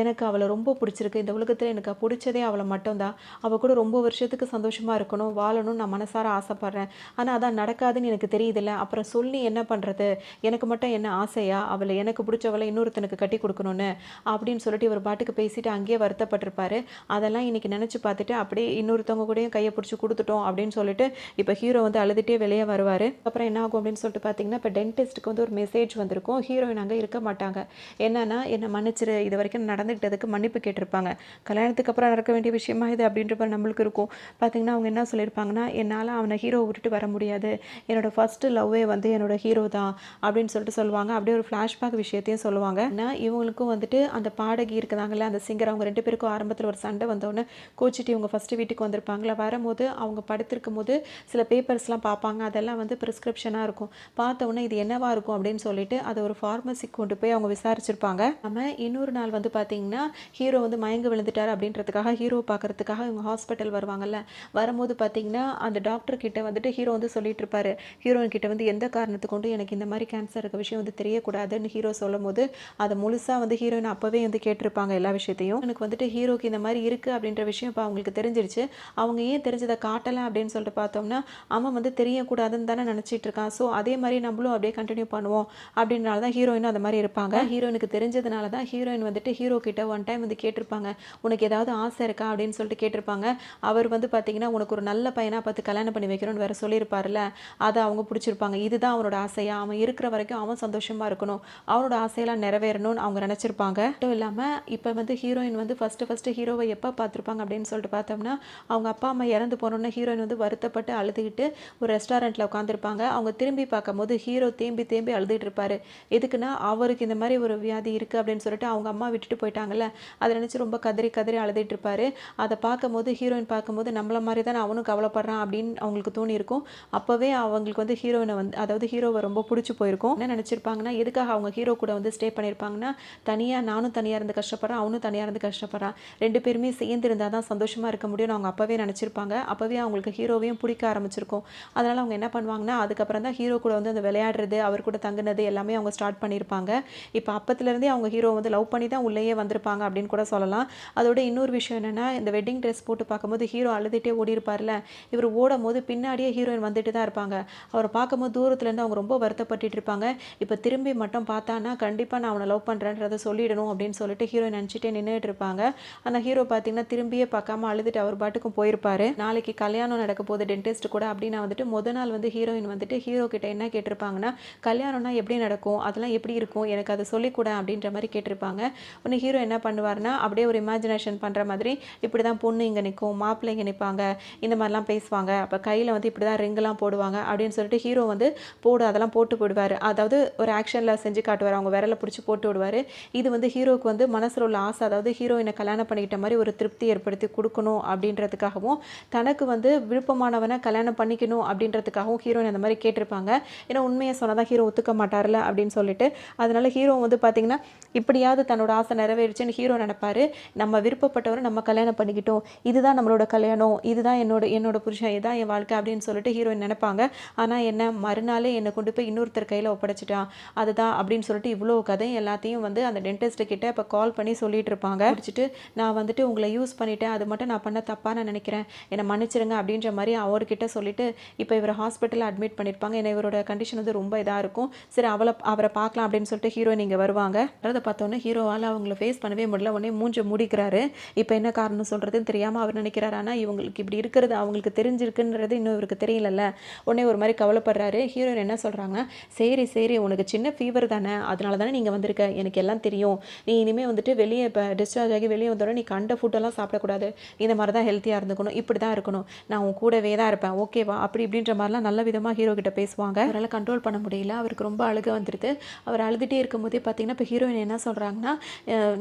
Speaker 1: எனக்கு அவளை ரொம்ப பிடிச்சிருக்கு, இந்த உலகத்தில் எனக்கு பிடிச்சதே அவளை மட்டும்தான், அவள் கூட ரொம்ப வருஷத்துக்கு சந்தோஷமாக இருக்கணும் வாழணும்னு நான் மனசார ஆசைப்பட்றேன், ஆனால் அதான் நடக்காதுன்னு எனக்கு தெரியுதில்ல, அப்புறம் சொல்லி என்ன பண்ணுறது, எனக்கு மட்டும் என்ன ஆசையா அவளை எனக்கு பிடிச்சவளை இன்னொருத்தனுக்கு கட்டி கொடுக்கணும்னு அப்படின்னு சொல்லிட்டு இவர் பாட்டுக்கு பேசிட்டு அங்கேயே வருத்தப்பட்டிருப்பாரு. அதெல்லாம் இன்னைக்கு நினச்சி பார்த்துட்டு அப்படியே இன்னொருத்தவங்க கூடயும் கையை பிடிச்சி கொடுத்துட்டோம் அப்படின்னு சொல்லிட்டு இப்போ ஹீரோ வந்து அழுதுகிட்டே வெளியே வருவார். அப்புறம் என்ன ஆகும் அப்படின்னு சொல்லிட்டு பார்த்தீங்கன்னா இப்போ டென்டிஸ்ட்டுக்கு வந்து ஒரு மெசேஜ் வந்திருக்கும். ஹீரோயின் அங்கே இருக்க மாட்டாங்க. என்னன்னா என்னை மன்னிச்சிரு, இது வரைக்கும் நடந்துக்கிட்டதுக்கு மன்னிப்பு கேட்டிருப்பாங்க. கல்யாணத்துக்கு அப்புறம் நடக்க வேண்டிய விஷயமா இது அப்படின்ற மாதிரி நம்மளுக்கு இருக்கும். பார்த்தீங்கன்னா அவங்க என்ன சொல்லியிருப்பாங்கன்னா, என்னால் அவனை ஹீரோ விட்டுட்டு வர முடியாது, என்னோடய ஃபஸ்ட்டு லவ்வே வந்து என்னோட ஹீரோ தான் அப்படின்னு சொல்லிட்டு சொல்லுவாங்க. அப்படியே ஒரு ஃப்ளாஷ்பேக் விஷயத்தையும் சொல்லுவாங்க. ஆனால் இவங்களுக்கும் வந்துட்டு அந்த பாடகி இருக்குதாங்கல்ல, அந்த சிங்கர், அவங்க ரெண்டு பேருக்கும் ஆரம்பத்தில் ஒரு சண்டை வந்தோடனே கோச்சிட்டு இவங்க ஃபஸ்ட்டு வீட்டுக்கு வந்திருப்பாங்களா. வரும்போது அவங்க படுத்திருக்கும் போது சில பேப்பர்ஸ்லாம் பார்ப்பாங்க. அதெல்லாம் வந்து ப்ரிஸ்கிரிப்ஷனாக இருக்கும். பார்த்தோன்னே இது என்னவா இருக்கும் அப்படின்னு சொல்லிட்டு அதை ஒரு ஃபார்மசிக்கு கொண்டு போய் அவங்க விசாரிச்சிருப்பாங்க. நம்ம இன்னொரு நாள் வந்து பார்த்தீங்கன்னா ஹீரோ வந்து மயங்க விழுந்துட்டார் அப்படின்றதுக்காக ஹீரோ பார்க்கறதுக்காக இவங்க ஹாஸ்பிட்டல் வருவாங்கல்ல. வரும்போது பார்த்தீங்கன்னா அந்த டாக்டர் கிட்ட வந்துட்டு ஹீரோ வந்து சொல்லிட்டு இருப்பாரு. ஹீரோயின் கிட்ட வந்து எந்த காரணத்தை கொண்டு எனக்கு இந்த மாதிரி கேன்சர் இருக்க விஷயம் வந்து தெரியக்கூடாதுன்னு ஹீரோ சொல்லும் போது அதை முழுசாக வந்து ஹீரோயின் அப்போவே வந்து கேட்டிருப்பாங்க எல்லா விஷயத்தையும். எனக்கு வந்துட்டு ஹீரோக்கு இந்த மாதிரி இருக்குது அப்படின்ற விஷயம் இப்போ அவங்களுக்கு தெரிஞ்சிருச்சு. அவங்க ஏன் தெரிஞ்சதை காட்டலை அப்படின்னு சொல்லிட்டு பார்த்தோம்னா அவன் வந்து தெரியக்கூடாதுன்னு தானே நினச்சிட்டு இருக்கான். ஸோ அதே மாதிரி நம்மளும் அப்படியே கண்டினியூ பண்ணுவோம் அப்படின்றனால தான் ஹீரோயினும் அந்த மாதிரி இருப்பாங்க. ஹீரோயினுக்கு தெரிஞ்சதுனால தான் ஹீரோயின் வந்துட்டு ஹீரோ கிட்ட ஒன் டைம் வந்து கேட்டிருப்பாங்க, உனக்கு ஏதாவது ஆசை இருக்கா அப்படின்னு சொல்லிட்டு கேட்டிருப்பாங்க. அவர் வந்து பார்த்தீங்கன்னா உனக்கு ஒரு நல்ல பையனாக பார்த்து கல்யாணம் பண்ணி வைக்கணும்னு வேறு சொல்லியிருப்பார்ல, அதை அவங்க பிடிச்சிருப்பாங்க. இதுதான் அவனோட ஆசையா, அவன் இருக்கிற வரைக்கும் அவன் சந்தோஷமாக இருக்கணும், அவனோட ஆசையெல்லாம் நிறைவேறணும்னு அவங்க நினச்சிருப்பாங்க. மட்டும் இல்லாமல் இப்போ வந்து ஹீரோயின் வந்து ஃபஸ்ட்டு ஹீரோவை எப்போ பார்த்துருப்பாங்க அப்படின்னு சொல்லிட்டு பார்த்தோம்னா அவங்க அப்பா அம்மா இறந்து போனோன்னே ஹீரோயின் வந்து வருத்தப்பட்டு அழுதுகிட்டு ஒரு ரெஸ்டாரண்ட்டில் உட்காந்துருப்பாங்க. அவங்க திரும்பி பார்க்கும்போது ஹீரோ தேம்பி தேம்பி அழுதுகிட்டு இருப்பார். எதுக்குன்னா அவருக்கு இந்த மாதிரி ஒரு வியாதி இருக்குது அப்படின்னு சொல்லிட்டு அவங்க அம்மா விட்டுட்டு போயிட்டாங்கல்ல, அதை நினச்சி ரொம்ப கதறி கதறி அழுதுகிட்டு இருப்பார். அதை பார்க்கும்போது ஹீரோயின் பார்க்கும்போது நம்மள மாதிரி தான் அவனும் கவலைப்படுறான் அப்படின்னு அவங்களுக்கு தோணியிருக்கும். அப்போவே அவங்களுக்கு வந்து ஹீரோயினை வந்து அதாவது ஹீரோவை ரொம்ப பிடிச்சி போயிருக்கும். என்ன நினச்சிருப்பாங்கன்னா எதுக்காக அவங்க ஹீரோ கூட வந்து ஸ்டே பண்ணியிருப்பாங்கன்னா, தனியாக நானும் தனியாக இருந்து கஷ்டப்படுறேன், அவனும் தனியாக இருந்து கஷ்டப்படுறான், ரெண்டு பேருமே சேர்ந்து இருந்தால் தான் சந்தோஷமாக இருக்க முடியும்னு அவங்க அப்போவே நினச்சிருப்பாங்க. அப்போவே அவங்களுக்கு ஹீரோவையும் பிடிக்க ஆரம்பிச்சிருக்கும். அதனால் அவங்க என்ன பண்ணுவாங்கன்னா அதுக்கப்புறம் தான் ஹீரோ கூட வந்து அந்த விளையாடுறது, அவர் கூட தங்குனது எல்லாமே அவங்க ஸ்டார்ட் பண்ணியிருப்பாங்க. இப்போ அப்பத்துலேருந்தே அவங்க ஹீரோ வந்து லவ் பண்ணி தான் உள்ளேயே வந்திருப்பாங்க அப்படின்னு கூட சொல்லலாம். அதோட இன்னொரு விஷயம் என்னென்னா இந்த வெட்டிங் ட்ரெஸ் போட்டு பார்க்கும்போது ஹீரோ அழுதுகிட்டே ஓடி இருப்பார்ல, இவர் ஓடும் போது பின்னாடியே ஹீரோயின் வந்துட்டு தான் இருப்பாங்க. அவரை பார்க்கும்போது தூரத்துலேருந்து அவங்க ரொம்ப வருத்தப்பட்டு இருப்பாங்க. இப்போ திரும்பி மட்டும் பார்த்தானா கண்டிப்பாக நான் அவனை லவ் பண்ணுறேன்றதை சொல்லிடணும் அப்படின்னு சொல்லிட்டு ஹீரோயின் நினச்சிட்டே நின்றுட்டு இருப்பாங்க. ஆனால் ஹீரோ பார்த்தீங்கன்னா திரும்பியே பார்க்காம அழுதுட்டு அவர் பாட்டுக்கும் போயிருப்பாரு. நாளைக்கு கல்யாணம் நடக்க போகுது டென்டிஸ்ட் கூட அப்படின்னா வந்துட்டு முத நாள் வந்து ஹீரோயின் வந்துட்டு ஹீரோ கிட்ட என்ன கேட்டிருப்பாங்கன்னா, கல்யாணம்னா எப்படி நடக்கும், அதெல்லாம் எப்படி இருக்கும், எனக்கு அதை சொல்லிக்கூட அப்படின்ற மாதிரி கேட்டிருப்பாங்க. உடனே ஹீரோ என்ன பண்ணுவார்னா அப்படியே ஒரு இமேஜினேஷன் பண்ணுற மாதிரி இப்படி தான் பொண்ணு இங்கே நிற்கும், மாப்பிள்ளை இங்கே நிற்பாங்க, இந்த மாதிரிலாம் பேசுவாங்க, அப்போ கையில் வந்து இப்படி தான் ரிங்கெலாம் போடுவாங்க அப்படின்னு சொல்லிட்டு ஹீரோ வந்து அதெல்லாம் போட்டு போடுவார். அதாவது ஒரு ஆக்ஷனில் செஞ்சு காட்டுவார். அவங்க விரல பிடிச்சி போட்டு விடுவார். இது வந்து ஹீரோவுக்கு வந்து மனசில் உள்ள ஆசை, அதாவது ஹீரோயினை கல்யாணம் பண்ணிக்கிட்ட மாதிரி ஒரு திருப்தி ஏற்படுத்தி கொடுக்கணும் அப்படின்றதுக்காகவும், தனக்கு வந்து விருப்பமானவனை கல்யாணம் பண்ணிக்கணும் அப்படின்றதுக்காகவும் ஹீரோயின் அந்த மாதிரி கேட்டிருப்பாங்க. ஏன்னா உண்மையை சொன்னால் தான் ஹீரோ ஒத்துக்க மாட்டார்ல அப்படின்னு சொல்லிட்டு. அதனால ஹீரோ வந்து பார்த்திங்கன்னா இப்படியாவது தன்னோட ஆசை நிறைவேறிச்சுன்னு ஹீரோ நினைப்பாரு. நம்ம விருப்பப்பட்டவரை நம்ம கல்யாணம் பண்ணிக்கிட்டோம், இதுதான் நம்மளோட கல்யாணம், இதுதான் என்னோட புருஷன், இதுதான் என் வாழ்க்கை அப்படின்னு சொல்லிட்டு ஹீரோயின் நினைப்பாங்க. ஆனால் என்ன, மறுநாளே என்னை கொண்டு போய் இன்னொருத்தர் கையில் ஒப்படைச்சிட்டான், அதுதான் அப்படின்னு சொல்லிட்டு இவ்வளோ கதை எல்லாத்தையும் வந்து அந்த டென்டிஸ்ட் கிட்ட இப்போ கால் பண்ணி சொல்லிட்டு இருப்பாங்க. முடிச்சுட்டு நான் வந்துட்டு உங்களை யூஸ் பண்ணிட்டேன், அது மட்டும் நான் பண்ண தப்பாக நான் நினைக்கிறேன், என்னை மன்னிச்சிருங்க அப்படின்ற மாதிரி அவர்கிட்ட சொல்லிட்டு இப்போ இவர் ஹாஸ்பிட்டலில் அட்மிட் பண்ணியிருப்பாங்க. ஏன்னா இவரோட கண்டிஷன் வந்து ரொம்ப இதாக இருக்கும். சரி அவரை பார்க்கலாம் அப்படின்னு சொல்லிட்டு ஹீரோயின் இங்கே வருவாங்க. அதை பார்த்தோன்னே ஹீரோவால் அவங்கள ஃபேஸ் பண்ணவே முடியல. உடனே மூஞ்ச மூடிக்கிறாரு. இப்போ என்ன காரணம் சொல்கிறதுன்னு தெரியாமல் அவர் நினைக்கிறாரு. ஆனால் இவங்களுக்கு இப்படி இருக்கிறது அவங்களுக்கு தெரிஞ்சிருக்குன்றது இன்னும் இவருக்கு தெரியலல்ல. உடனே ஒரு மாதிரி கவலைப்படுறாரு. ஹீரோயின் என்ன சொல்கிறாங்க, சரி உனக்கு சின்ன ஃபீவர் தானே, அதனால தானே நீங்கள் வந்திருக்க, எனக்கு எல்லாம் தெரியும், நீ இனிமேல் வந்துட்டு வெளியே இப்போ டிஸ்சார்ஜ் ஆகி வெளியே வந்தோட நீ கண்ட ஃபுட்டெல்லாம் சாப்பிடக்கூடாது, இந்த மாதிரி தான் ஹெல்த்தியாக இருந்துக்கணும், இப்படி தான் இருக்கணும், நான் உன் கூடவே தான் இருப்பேன், ஓகேவா அப்படி இப்படின்ற மாதிரிலாம் நல்ல விதமாக ஹீரோ கிட்ட பேசுவாங்க. அவரால் கண்ட்ரோல் பண்ண முடியல. அவருக்கு ரொம்ப அழுக வந்துடுது. அவர் அழுதுகிட்டே இருக்கும்போதே பார்த்தீங்கன்னா இப்போ ஹீரோயின் என்ன சொல்கிறாங்கன்னா,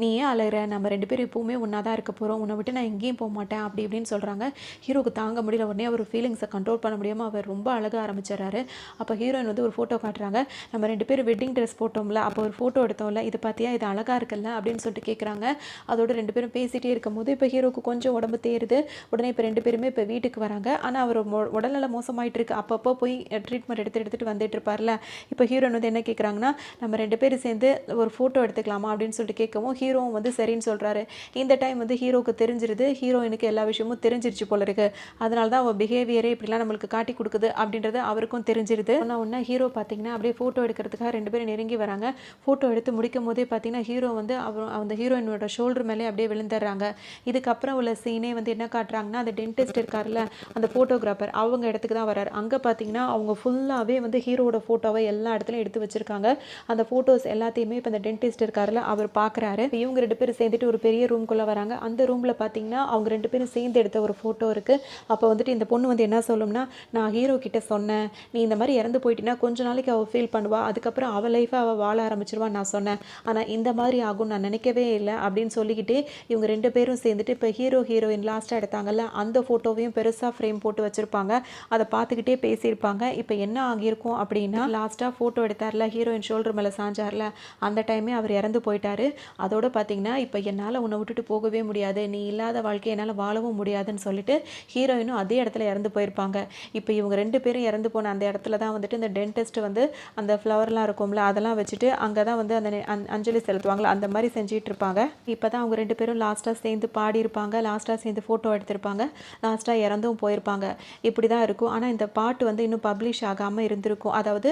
Speaker 1: நீ ஏன் அழுகிற, நம்ம 2 பேரும் எப்பவுமே ஒன்றா தான் இருக்க போகிறோம், உன்னை விட்டு நான் எங்கேயும் போக மாட்டேன் அப்படி இப்படின்னு சொல்கிறாங்க. ஹீரோக்கு தாங்க முடியல. உடனே அவர் ஃபீலிங்ஸை கண்ட்ரோல் பண்ண முடியாமல் அவர் ரொம்ப அழக ஆரம்பிச்சிடறாரு. அப்போ ஹீரோயின் வந்து ஒரு ஃபோட்டோ காட்டுறாங்க. நம்ம 2 பேரும் வெட்டிங் ட்ரெஸ் போட்டோம்ல, அப்போ ஒரு ஃபோட்டோ எடுத்தோம்ல, இது பார்த்தியா, இது அழகாக இருக்குல்ல அப்படின்னு சொல்லிட்டு கேட்குறாங்க. அதோட 2 பேரும் பேசிகிட்டே இருக்கும்போது இப்போ ஹீரோக்கு கொஞ்சம் உடம்பு தேருது. உடனே இப்போ 2 பேருமே இப்போ வீட்டுக்கு வராங்க. ஆனால் அவர் உடல்நல மோசமாயிட்டு இருக்கு. அப்பப்போ போய் ட்ரீட்மெண்ட் எடுத்துகிட்டு வந்துட்டு இருப்பார்ல. இப்போ ஹீரோயின் வந்து என்ன கேட்குறாங்கன்னா, நம்ம 2 பேரும் சேர்ந்து ஒரு ஃபோட்டோ எடுத்துக்கலாமா அப்படின்னு சொல்லிட்டு கேட்கவும் ஹீரோவும் வந்து சரின்னு சொல்கிறாரு. இந்த டைம் வந்து ஹீரோவுக்கு தெரிஞ்சிருது, ஹீரோயினுக்கு எல்லா விஷயமும் தெரிஞ்சிருச்சு போல இருக்கு. அதனால தான் அவள் பிஹேவியரே இப்படிலாம் நம்மளுக்கு காட்டி கொடுக்குது அப்படின்றது அவருக்கும் தெரிஞ்சிருது. ஒன்று ஹீரோ பார்த்தீங்கன்னா அப்படியே ஃபோட்டோ எடுக்கிறதுக்காக 2 பேரும் நெருங்கி வராங்க. ஃபோட்டோ எடுத்து முடிக்கும் போதே பார்த்தீங்கன்னா ஹீரோ வந்து அந்த ஹீரோயினோட ஷோல்டர் மேலே அப்படியே விழுந்துடுறாங்க. இதுக்கப்புறம் உள்ள சீனே வந்து என்ன காட்டுறாங்கன்னா, அந்த டென்டிஸ்ட் இருக்கார்ல, அந்த ஃபோட்டோகிராஃபர், அவங்க இடத்துக்கு தான் வராரு. அங்கே பார்த்தீங்கன்னா அவங்க ஃபுல்லாகவே வந்து ஹீரோட ஃபோட்டோவை எல்லா இடத்துலையும் எடுத்து வச்சிருக்காங்க. அந்த ஃபோட்டோஸ் எல்லாத்தையுமே இப்போ அந்த டென்டிஸ்ட் இருக்கார்ல அவர் பார்க்குறாரு. இவங்க 2 பேரும் சேர்ந்துட்டு ஒரு பெரிய ரூம்குள்ளே வராங்க. அந்த ரூமில் பார்த்தீங்கன்னா அவங்க 2 பேரும் சேர்ந்து எடுத்த ஒரு ஃபோட்டோ இருக்குது. அப்போ வந்துட்டு இந்த பொண்ணு வந்து என்ன சொல்லும்னா, நான் ஹீரோ கிட்ட சொன்னேன், நீ இந்த மாதிரி இறந்து போயிட்டீங்கன்னா கொஞ்ச நாளைக்கு அவள் ஃபீல் பண்ணுவா, அதுக்கப்புறம் அவள் லைஃப்பை அவள் வாழ ஆரம்பிச்சிருவான்னு நான் சொன்னேன், ஆனால் இந்த மாதிரி ஆகும் நான் நினைக்கவே இல்லை அப்படின்னு சொல்லிக்கிட்டே இவங்க 2 பேரும் சேர்ந்துட்டு இப்போ ஹீரோயின் லாஸ்ட்டாக எடுத்தாங்கல்ல அந்த ஃபோட்டோவையும் பெருசாக ஃப்ரேம் போட்டு வச்சுருப்பாங்க. அதை பார்த்துக்கிட்டே பேசியிருப்பாங்க. இப்போ என்ன ஆகியிருக்கும் அப்படின்னா, லாஸ்ட்டாக ஃபோட்டோ எடுத்தார்ல, ஹீரோயின் ஷோல்டர் மேலே சாஞ்சார்ல, அந்த டைமே அவர் இறந்து போயிட்டாரு. அதோடு பார்த்தீங்கன்னா இப்போ என்னால் உன்னை விட்டுட்டு போகவே முடியாது, நீ இல்லாத வாழ்க்கையை என்னால் வாழவும் முடியாதுன்னு சொல்லிட்டு ஹீரோயினும் அதே இடத்துல இறந்து போயிருப்பாங்க. இப்போ இவங்க 2 பேரும் இறந்து போன அந்த இடத்துல தான் வந்துட்டு இந்த டென்டிஸ்ட் வந்து அந்த ஃப்ளவர்லாம் இருக்கும்ல அதெல்லாம் வச்சுட்டு அங்கே தான் வந்து அந்த அஞ்சலி செலுத்துவாங்களா அந்த மாதிரி செஞ்சுட்டு இருப்பாங்க. இப்போ தான் அவங்க 2 பேரும் லாஸ்ட்டாக சேர்ந்து பாடியிருப்பாங்க, லாஸ்ட்டாக சேர்ந்து ஃபோட்டோ எடுத்திருப்பாங்க, லாஸ்ட்டாக இறந்தும் போயிருப்பாங்க. இப்படி தான் இருக்கும். ஆனால் இந்த பாட்டு வந்து இன்னும் பப்ளிஷ் ஆகாமல் இருந்திருக்கும். அதாவது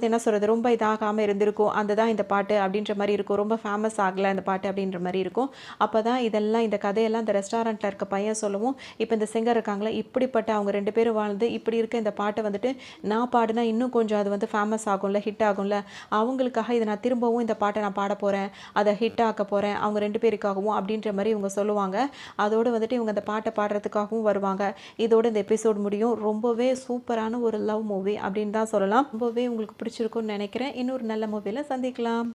Speaker 1: என்ன சொல்கிறது, ரொம்ப இதாகாமல் இருந்திருக்கும். அந்த தான் இந்த பாட்டு அப்படின்ற மாதிரி இருக்கும். ரொம்ப ஃபேமஸ் ஆகலை இந்த பாட்டு அப்படின்ற மாதிரி இருக்கும். அப்போ தான் இதெல்லாம் இந்த கதையெல்லாம் இந்த ரெஸ்டாரண்ட்டில் இருக்க பையன் சொல்லவும், இப்போ இந்த சிங்கர் இருக்காங்களே, இப்படிப்பட்ட அவங்க 2 பேரும் வாழ்ந்து இப்படி இருக்க இந்த பாட்டை வந்துட்டு நான் பாடினா இன்னும் கொஞ்சம் அது வந்து ஃபேமஸ் ஆகும்ல, ஹிட் ஆகும்ல, அவங்களுக்காக இதை நான் திரும்பவும் இந்த பாட்டை நான் பாட போகிறேன், அதை ஹிட் ஆக்க போகிறேன் அவங்க 2 பேருக்காகவும் அப்படின்ற மாதிரி இவங்க சொல்லுவாங்க. அதோடு வந்துட்டு இவங்க அந்த பாட்டை பாடுறதுக்காகவும் வருவாங்க. இதோட இந்த எபிசோட் முடியும். ரொம்பவே சூப்பரான ஒரு லவ் மூவி அப்படின்னு தான் சொல்லலாம். ரொம்பவே உங்களுக்கு பிடிச்சிருக்கும்னு நினைக்கிறேன். இன்னொரு நல்ல மூவியில் சந்திக்கலாம்.